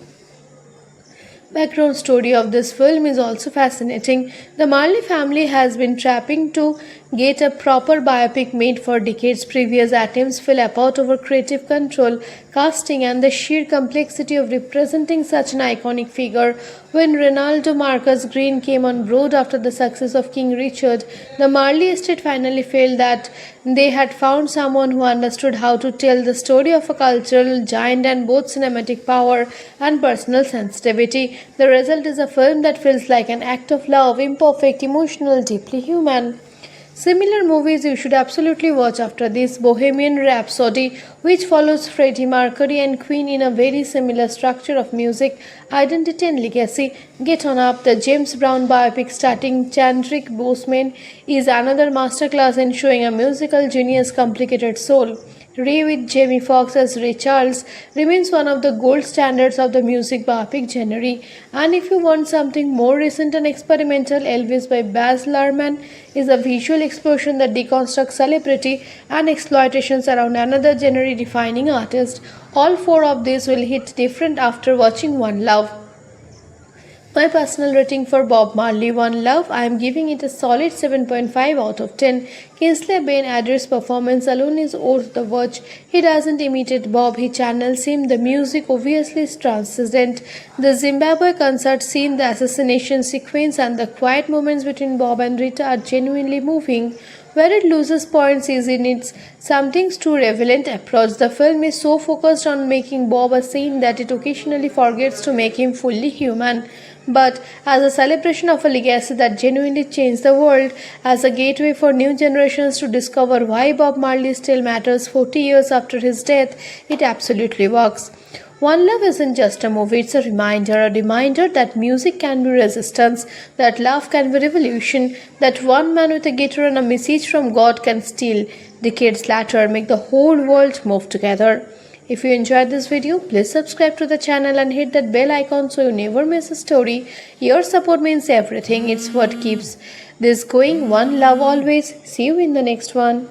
Background story of this film is also fascinating. The Marley family has been trapping to get a proper biopic made for decades. Previous attempts fell apart over creative control, casting, and the sheer complexity of representing such an iconic figure. When Ronaldo Marcus Green came on board after the success of King Richard, the Marley estate finally felt that they had found someone who understood how to tell the story of a cultural giant and both cinematic power and personal sensitivity. The result is a film that feels like an act of love, imperfect, emotional, deeply human. Similar movies you should absolutely watch after this: Bohemian Rhapsody, which follows Freddie Mercury and Queen in a very similar structure of music, identity, and legacy. Get On Up, the James Brown biopic starring Chadwick Boseman, is another masterclass in showing a musical genius' complicated soul. Ray with Jamie Foxx as Ray Charles remains one of the gold standards of the music biopic genre. And if you want something more recent and experimental, Elvis by Baz Luhrmann is a visual explosion that deconstructs celebrity and exploitations around another genre-defining artist. All four of these will hit different after watching One Love. My personal rating for Bob Marley One Love, I am giving it a solid 7.5 out of 10. Kingsley Ben-Adir's performance alone is worth the watch. He doesn't imitate Bob, he channels him. The music obviously is transcendent. The Zimbabwe concert scene, the assassination sequence, and the quiet moments between Bob and Rita are genuinely moving. Where it loses points is in its something too relevant approach. The film is so focused on making Bob a saint that it occasionally forgets to make him fully human. But as a celebration of a legacy that genuinely changed the world, as a gateway for new generations to discover why Bob Marley still matters 40 years after his death, it absolutely works. One Love isn't just a movie, it's a reminder that music can be resistance, that love can be revolution, that one man with a guitar and a message from God can still, decades later, make the whole world move together. If you enjoyed this video, please subscribe to the channel and hit that bell icon so you never miss a story. Your support means everything. It's what keeps this going. One love always. See you in the next one.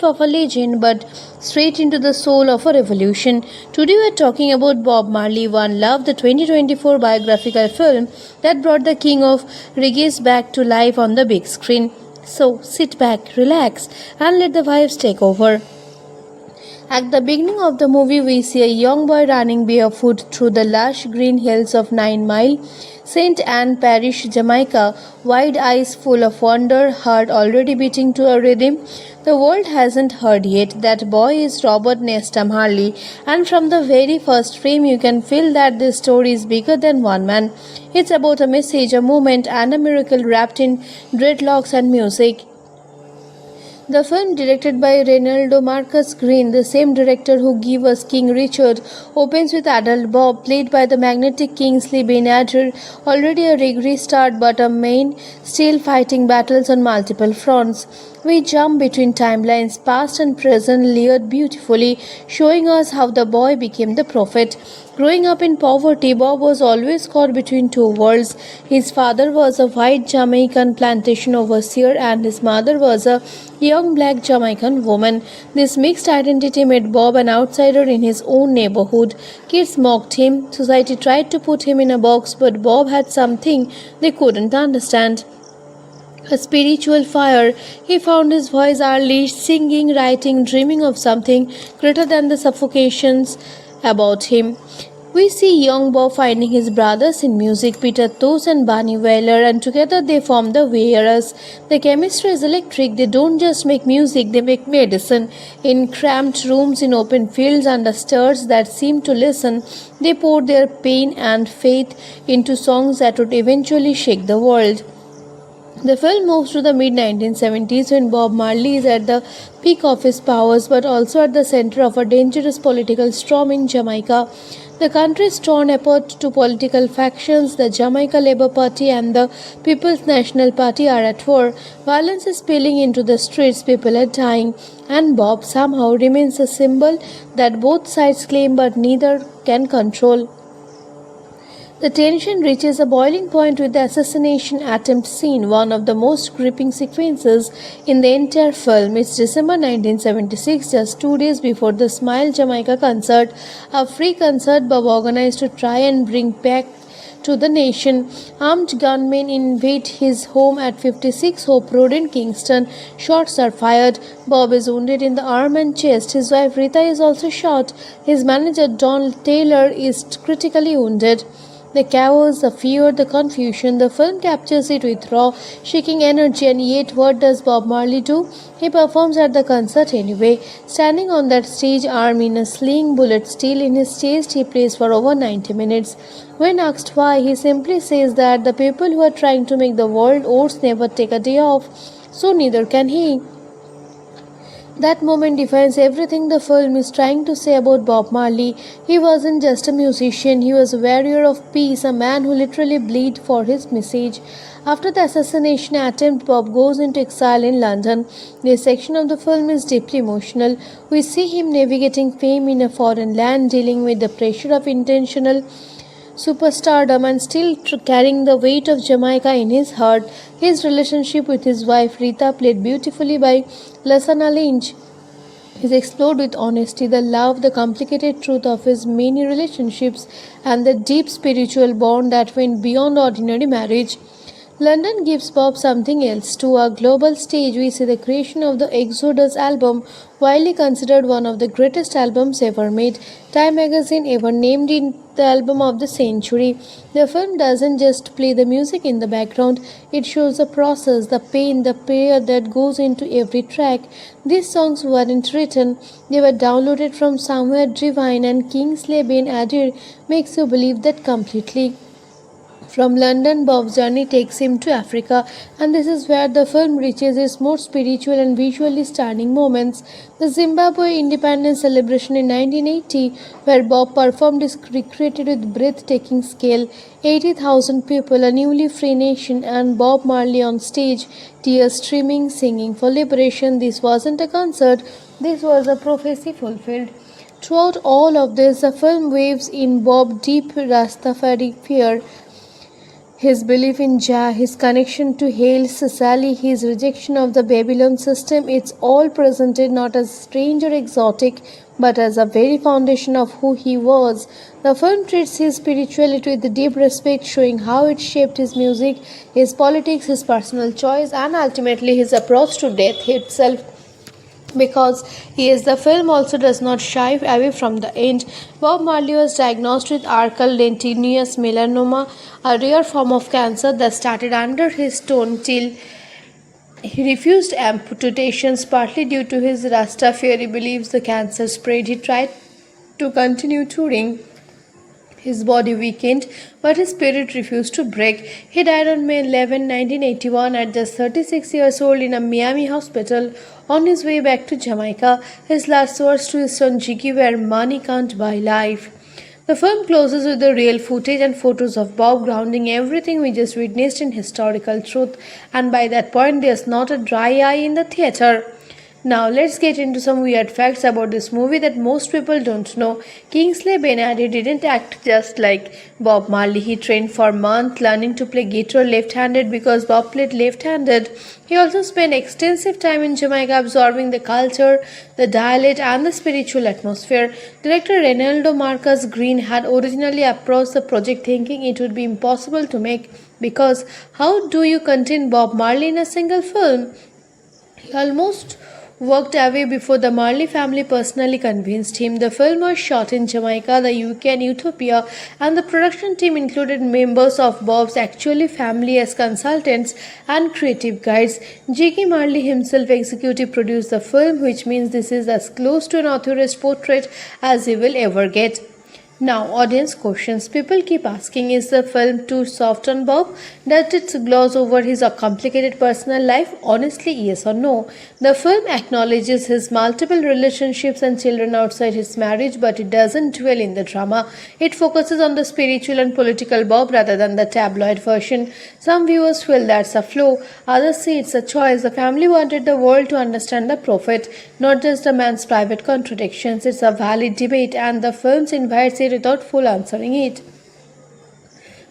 Of a legend, but straight into the soul of a revolution. Today we are talking about Bob Marley One Love, the 2024 biographical film that brought the king of reggae back to life on the big screen. So sit back, relax, and let the vibes take over. At the beginning of the movie, we see a young boy running barefoot through the lush green hills of 9 Mile, St. Anne Parish, Jamaica, wide eyes full of wonder, heart already beating to a rhythm the world hasn't heard yet. That boy is Robert Nesta Marley, and from the very first frame you can feel that this story is bigger than one man. It's about a message, a moment, and a miracle wrapped in dreadlocks and music. The film, directed by Ronaldo Marcus Green, the same director who gave us King Richard, opens with adult Bob, played by the magnetic Kingsley Ben-Adir, already a reggae star but a main, still fighting battles on multiple fronts. We jump between timelines, past and present, layered beautifully, showing us how the boy became the prophet. Growing up in poverty, Bob was always caught between two worlds. His father was a white Jamaican plantation overseer and his mother was a young black Jamaican woman. This mixed identity made Bob an outsider in his own neighborhood. Kids mocked him, society tried to put him in a box, but Bob had something they couldn't understand. A spiritual fire. He found his voice early, singing, writing, dreaming of something greater than the suffocations about him. We see young Bob finding his brothers in music, Peter Tosh and Bunny Wailer, and together they form the Wearers. The chemistry is electric. They don't just make music, they make medicine. In cramped rooms, in open fields, under stars that seem to listen, they pour their pain and faith into songs that would eventually shake the world. The film moves to the mid-1970s when Bob Marley is at the peak of his powers but also at the center of a dangerous political storm in Jamaica. The country is torn apart to political factions. The Jamaica Labour Party and the People's National Party are at war. Violence is spilling into the streets, people are dying, and Bob somehow remains a symbol that both sides claim but neither can control. The tension reaches a boiling point with the assassination attempt scene, one of the most gripping sequences in the entire film. It's December 1976, just 2 days before the Smile Jamaica concert, a free concert Bob organized to try and bring back to the nation. Armed gunmen invade his home at 56 Hope Road in Kingston. Shots are fired. Bob is wounded in the arm and chest. His wife Rita is also shot. His manager Don Taylor is critically wounded. The chaos, the fear, the confusion, the film captures it with raw, shaking energy, and yet what does Bob Marley do? He performs at the concert anyway. Standing on that stage, arm in a sling, bullet still in his chest, he plays for over 90 minutes. When asked why, he simply says that the people who are trying to make the world ours never take a day off, so neither can he. That moment defines everything the film is trying to say about Bob Marley. He wasn't just a musician, he was a warrior of peace, a man who literally bled for his message. After the assassination attempt, Bob goes into exile in London. This section of the film is deeply emotional. We see him navigating fame in a foreign land, dealing with the pressure of intentional superstardom and still carrying the weight of Jamaica in his heart. His relationship with his wife Rita, played beautifully by Lasana Lynch, is explored with honesty, the love, the complicated truth of his many relationships, and the deep spiritual bond that went beyond ordinary marriage. London gives Bob something else. To a global stage, we see the creation of the Exodus album, widely considered one of the greatest albums ever made. Time magazine ever named it the album of the century. The film doesn't just play the music in the background, it shows the process, the pain, the prayer that goes into every track. These songs weren't written, they were downloaded from somewhere divine, and Kingsley Ben-Adir makes you believe that completely. From London, Bob's journey takes him to Africa, and this is where the film reaches its most spiritual and visually stunning moments. The Zimbabwe independence celebration in 1980, where Bob performed, is recreated with breathtaking scale. 80,000 people, a newly free nation, and Bob Marley on stage, tears streaming, singing for liberation. This wasn't a concert, this was a prophecy fulfilled. Throughout all of this, the film waves in Bob's deep Rastafari fear, his belief in Jah, his connection to Haile Selassie, his rejection of the Babylon system. It's all presented not as strange or exotic, but as a very foundation of who he was. The film treats his spirituality with deep respect, showing how it shaped his music, his politics, his personal choice, and ultimately his approach to death itself. Because he is, the film also does not shy away from the end. Bob Marley was diagnosed with acral-lentiginous melanoma, a rare form of cancer that started under his tongue till he refused amputations, partly due to his Rastafari beliefs. The cancer spread. He tried to continue touring. His body weakened, but his spirit refused to break. He died on May 11, 1981, at just 36 years old in a Miami hospital on his way back to Jamaica. His last words to his son Jiggy were, "Money can't buy life." The film closes with the real footage and photos of Bob, grounding everything we just witnessed in historical truth, and by that point there's not a dry eye in the theatre. Now let's get into some weird facts about this movie that most people don't know. Kingsley Ben-Adir didn't act just like Bob Marley. He trained for months learning to play guitar left-handed because Bob played left-handed. He also spent extensive time in Jamaica absorbing the culture, the dialect, and the spiritual atmosphere. Director Reynaldo Marcus Green had originally approached the project thinking it would be impossible to make, because how do you contain Bob Marley in a single film? He almost walked away before the Marley family personally convinced him. The film was shot in Jamaica, the UK, and Ethiopia, and the production team included members of Bob's actual family as consultants and creative guides. Jiggy Marley himself executive produced the film, which means this is as close to an author's portrait as you will ever get. Now, audience questions. People keep asking, is the film too soft on Bob? Does it gloss over his complicated personal life? Honestly, yes or no. The film acknowledges his multiple relationships and children outside his marriage, but it doesn't dwell in the drama. It focuses on the spiritual and political Bob rather than the tabloid version. Some viewers feel that's a flaw, others say it's a choice. The family wanted the world to understand the prophet, not just the man's private contradictions. It's a valid debate, and the film invites it without full answering it.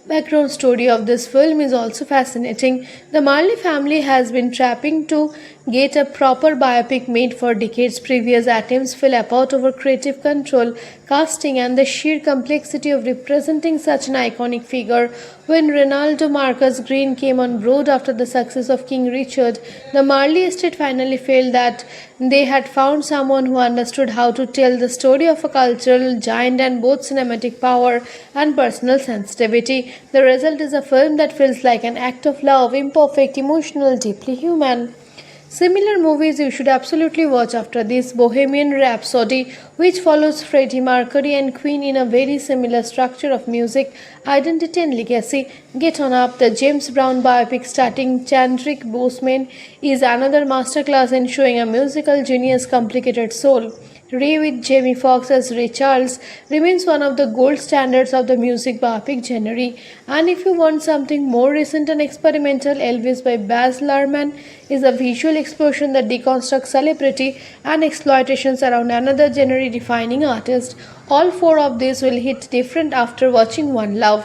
Background story of this film is also fascinating. The Marley family has been trapping to get a proper biopic made for decades. Previous attempts fell apart over creative control, casting, and the sheer complexity of representing such an iconic figure. When Ronaldo Marcus Green came on board after the success of King Richard, the Marley estate finally felt that they had found someone who understood how to tell the story of a cultural giant and both cinematic power and personal sensitivity. The result is a film that feels like an act of love, imperfect, emotional, deeply human. Similar movies you should absolutely watch after this: Bohemian Rhapsody, which follows Freddie Mercury and Queen in a very similar structure of music, identity, and legacy. Get On Up, the James Brown biopic starring Chadwick Boseman, is another masterclass in showing a musical genius' complicated soul. Ray with Jamie Foxx as Ray Charles remains one of the gold standards of the music biopic genre. And if you want something more recent and experimental, Elvis by Baz Luhrmann is a visual explosion that deconstructs celebrity and exploitations around another genre-defining artist. All four of these will hit different after watching One Love.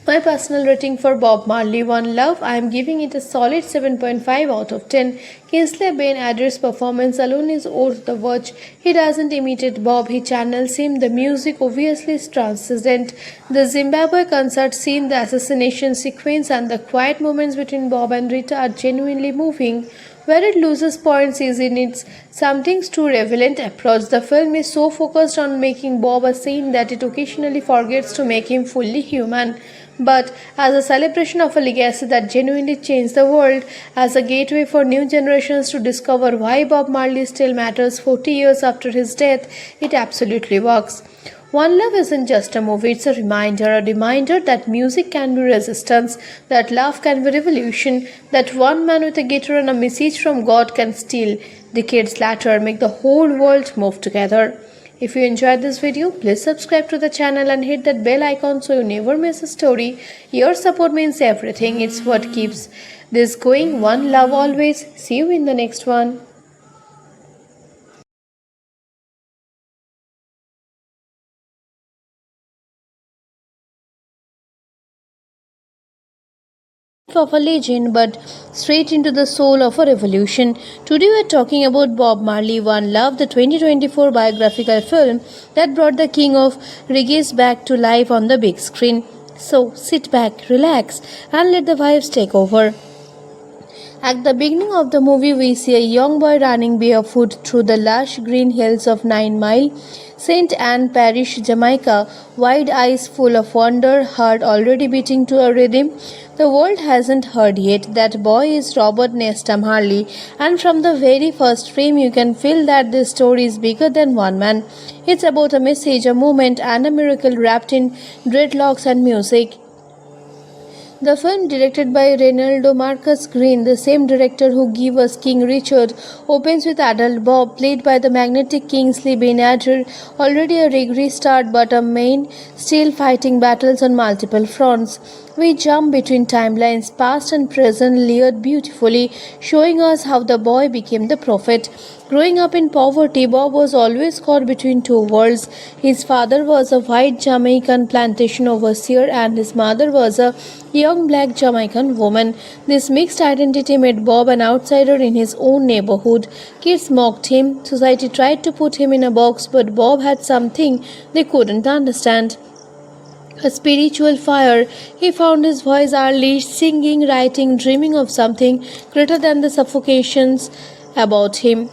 My personal rating for Bob Marley One Love, I am giving it a solid 7.5 out of 10. Kingsley Ben-Adir's performance alone is worth the watch. He doesn't imitate Bob, he channels him. The music obviously is transcendent. The Zimbabwe concert scene, the assassination sequence, and the quiet moments between Bob and Rita are genuinely moving. Where it loses points is in its something's too relevant approach. The film is so focused on making Bob a saint that it occasionally forgets to make him fully human. But as a celebration of a legacy that genuinely changed the world, as a gateway for new generations to discover why Bob Marley still matters 40 years after his death, it absolutely works. One Love isn't just a movie, it's a reminder that music can be resistance, that love can be revolution, that one man with a guitar and a message from God can still, decades later, make the whole world move together. If you enjoyed this video, please subscribe to the channel and hit that bell icon so you never miss a story. Your support means everything. It's what keeps this going. One love always. See you in the next one. Of a legend, but straight into the soul of a revolution. Today we are talking about Bob Marley One Love, the 2024 biographical film that brought the king of reggae back to life on the big screen. So sit back, relax, and let the vibes take over. At the beginning of the movie, we see a young boy running barefoot through the lush green hills of 9 Mile, St. Anne Parish, Jamaica, wide eyes full of wonder, heart already beating to a rhythm the world hasn't heard yet. That boy is Robert Nesta Marley, and from the very first frame you can feel that this story is bigger than one man. It's about a message, a moment, and a miracle wrapped in dreadlocks and music. The film, directed by Ronaldo Marcus Green, the same director who gave us King Richard, opens with adult Bob, played by the magnetic Kingsley Ben-Adir, already a reggae star but a main, still fighting battles on multiple fronts. We jump between timelines, past and present, layered beautifully, showing us how the boy became the prophet. Growing up in poverty, Bob was always caught between two worlds. His father was a white Jamaican plantation overseer and his mother was a young black Jamaican woman. This mixed identity made Bob an outsider in his own neighborhood. Kids mocked him, society tried to put him in a box, but Bob had something they couldn't understand. A spiritual fire. He found his voice early, singing, writing, dreaming of something greater than the suffocations about him.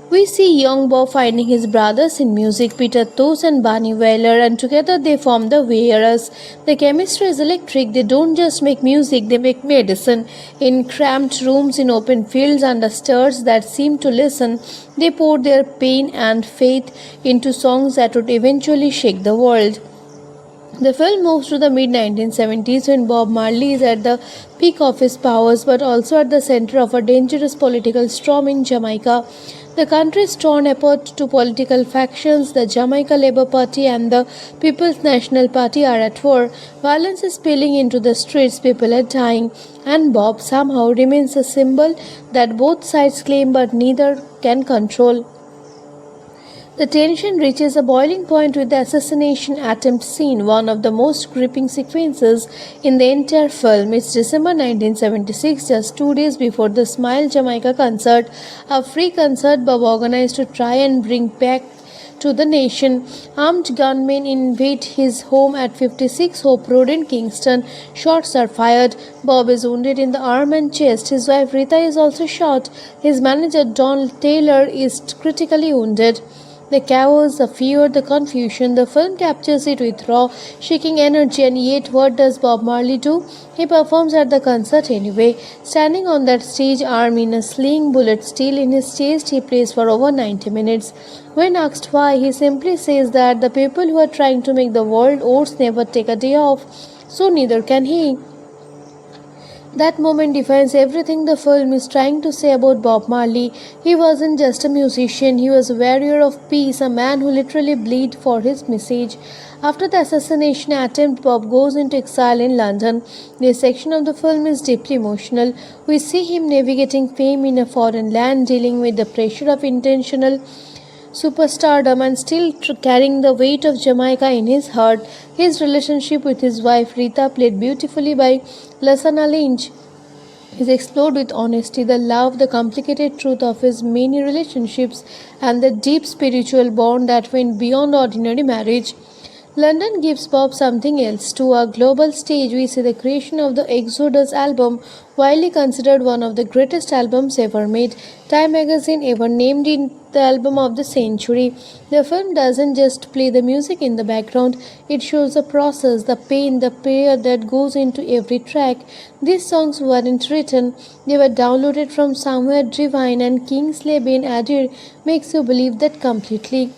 We see young Bob finding his brothers in music, Peter Tosh and Bunny Wailer, and together they form the Wearers. The chemistry is electric. They don't just make music, they make medicine. In cramped rooms, in open fields, under stars that seem to listen, they pour their pain and faith into songs that would eventually shake the world. The film moves to the mid-1970s when Bob Marley is at the peak of his powers but also at the center of a dangerous political storm in Jamaica. The country is torn apart to political factions. The Jamaica Labour Party and the People's National Party are at war. Violence is spilling into the streets, people are dying, and Bob somehow remains a symbol that both sides claim but neither can control. The tension reaches a boiling point with the assassination attempt scene, one of the most gripping sequences in the entire film. It's December 1976, just 2 days before the Smile Jamaica concert, a free concert Bob organized to try and bring back to the nation. Armed gunmen invade his home at 56 Hope Road in Kingston. Shots are fired. Bob is wounded in the arm and chest. His wife Rita is also shot. His manager Don Taylor is critically wounded. The chaos, the fear, the confusion, the film captures it with raw, shaking energy, and yet what does Bob Marley do? He performs at the concert anyway. Standing on that stage, arm in a sling, bullet still in his chest, he plays for over 90 minutes. When asked why, he simply says that the people who are trying to make the world ours never take a day off, so neither can he. That moment defines everything the film is trying to say about Bob Marley. He wasn't just a musician, he was a warrior of peace, a man who literally bled for his message. After the assassination attempt, Bob goes into exile in London. This section of the film is deeply emotional. We see him navigating fame in a foreign land, dealing with the pressure of intentional superstardom and still carrying the weight of Jamaica in his heart. His relationship with his wife Rita, played beautifully by Lasana Lynch, is explored with honesty, the love, the complicated truth of his many relationships, and the deep spiritual bond that went beyond ordinary marriage. London gives Bob something else. To a global stage, we see the creation of the Exodus album, widely considered one of the greatest albums ever made. Time magazine ever named it the album of the century. The film doesn't just play the music in the background, it shows the process, the pain, the prayer that goes into every track. These songs weren't written, they were downloaded from somewhere divine, and Kingsley Ben-Adir makes you believe that completely.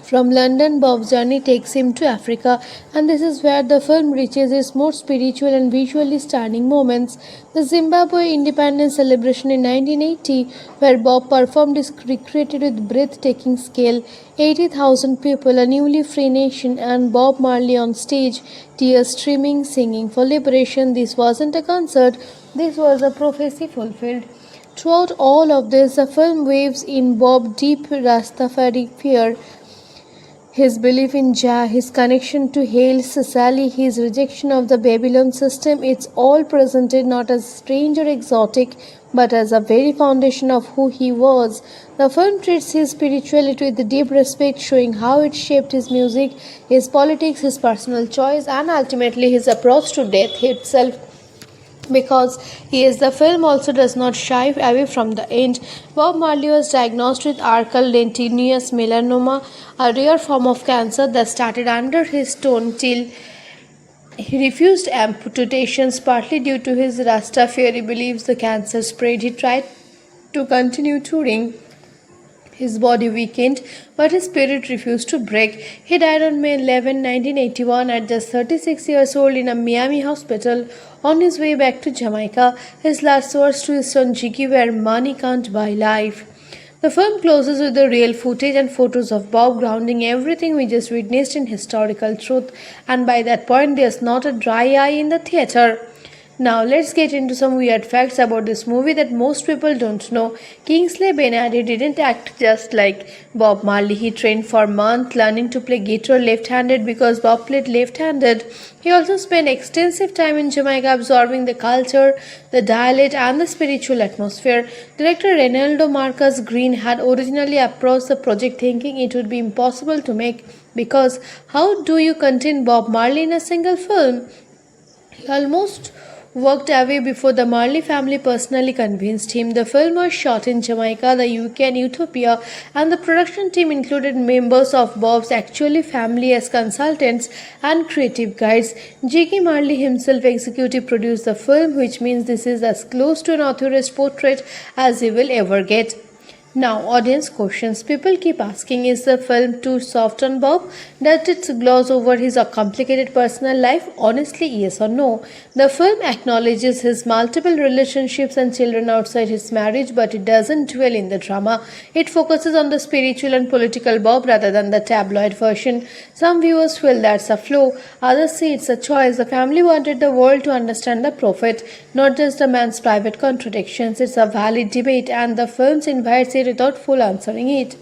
From London, Bob's journey takes him to Africa, and this is where the film reaches its most spiritual and visually stunning moments. The Zimbabwe independence celebration in 1980, where Bob performed, is recreated with breathtaking scale. 80,000 people, a newly free nation, and Bob Marley on stage, tears streaming, singing for liberation. This wasn't a concert, this was a prophecy fulfilled. Throughout all of this, the film waves in Bob's deep Rastafari fear, his belief in Jah, his connection to Haile Selassie, his rejection of the Babylon system. It's all presented not as strange or exotic, but as a very foundation of who he was. The film treats his spirituality with deep respect, showing how it shaped his music, his politics, his personal choice, and ultimately his approach to death itself. Because he is, the film also does not shy away from the end. Bob Marley was diagnosed with arculentinous melanoma, a rare form of cancer that started under his tongue till he refused amputations, partly due to his Rastafari beliefs. The cancer spread. He tried to continue touring. His body weakened, but his spirit refused to break. He died on May 11, 1981, at just 36 years old in a Miami hospital on his way back to Jamaica. His last words to his son Jiggy were, "Money can't buy life." The film closes with the real footage and photos of Bob, grounding everything we just witnessed in historical truth. And by that point, there's not a dry eye in the theater. Now let's get into some weird facts about this movie that most people don't know. Kingsley Ben-Adir didn't act just like Bob Marley. He trained for months learning to play guitar left-handed because Bob played left-handed. He also spent extensive time in Jamaica absorbing the culture, the dialect, and the spiritual atmosphere. Director Reynaldo Marcus Green had originally approached the project thinking it would be impossible to make, because how do you contain Bob Marley in a single film? He almost walked away before the Marley family personally convinced him. The film was shot in Jamaica, the UK, and Ethiopia, and the production team included members of Bob's actual family as consultants and creative guides. Jiggy Marley himself executive produced the film, which means this is as close to an author's portrait as he will ever get. Now, audience questions. People keep asking, is the film too soft on Bob? Does it gloss over his complicated personal life? Honestly, yes or no. The film acknowledges his multiple relationships and children outside his marriage, but it doesn't dwell in the drama. It focuses on the spiritual and political Bob rather than the tabloid version. Some viewers feel that's a flaw, others say it's a choice. The family wanted the world to understand the prophet, not just the man's private contradictions. It's a valid debate, and the film invites it without full answering it.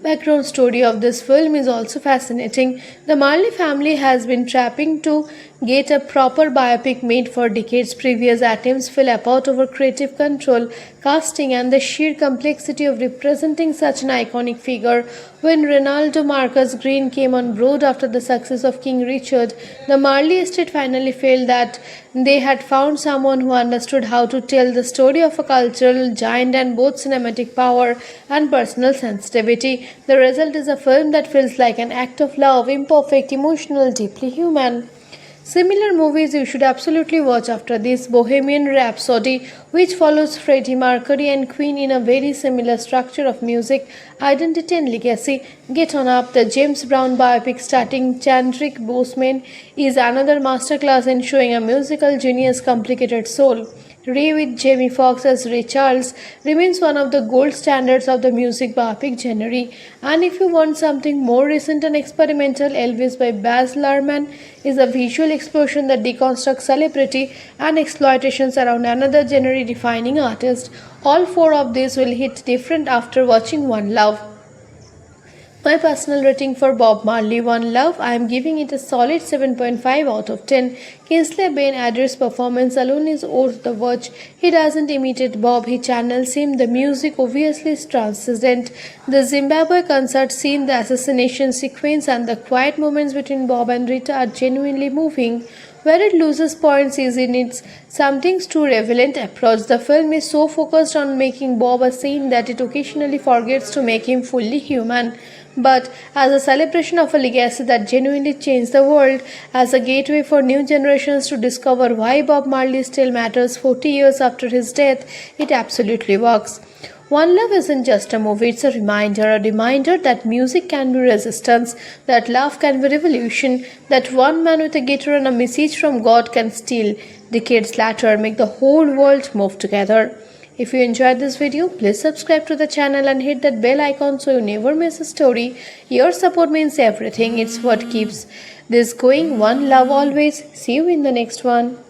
Background story of this film is also fascinating. The Marley family has been trapping to get a proper biopic made for decades. Previous attempts fell apart over creative control, casting, and the sheer complexity of representing such an iconic figure. When Ronaldo Marcus Green came on board after the success of King Richard, the Marley estate finally felt that they had found someone who understood how to tell the story of a cultural giant and both cinematic power and personal sensitivity. The result is a film that feels like an act of love, imperfect, emotional, deeply human. Similar movies you should absolutely watch after this: Bohemian Rhapsody, which follows Freddie Mercury and Queen in a very similar structure of music, identity and legacy. Get On Up, the James Brown biopic starring Chadwick Boseman, is another masterclass in showing a musical genius' complicated soul. Ray with Jamie Foxx as Ray Charles remains one of the gold standards of the music biopic genre. And if you want something more recent and experimental, Elvis by Baz Luhrmann is a visual explosion that deconstructs celebrity and exploitations around another genre-defining artist. All four of these will hit different after watching One Love. My personal rating for Bob Marley One Love, I am giving it a solid 7.5 out of 10. Kingsley Ben-Adir's performance alone is worth the watch. He doesn't imitate Bob, he channels him. The music obviously is transcendent. The Zimbabwe concert scene, the assassination sequence, and the quiet moments between Bob and Rita are genuinely moving. Where it loses points is in its something's too relevant approach. The film is so focused on making Bob a saint that it occasionally forgets to make him fully human. But as a celebration of a legacy that genuinely changed the world, as a gateway for new generations to discover why Bob Marley still matters 40 years after his death, it absolutely works. One Love isn't just a movie, it's a reminder that music can be resistance, that love can be revolution, that one man with a guitar and a message from God can still, decades later, make the whole world move together. If you enjoyed this video, please subscribe to the channel and hit that bell icon so you never miss a story. Your support means everything. It's what keeps this going. One love always. See you in the next one.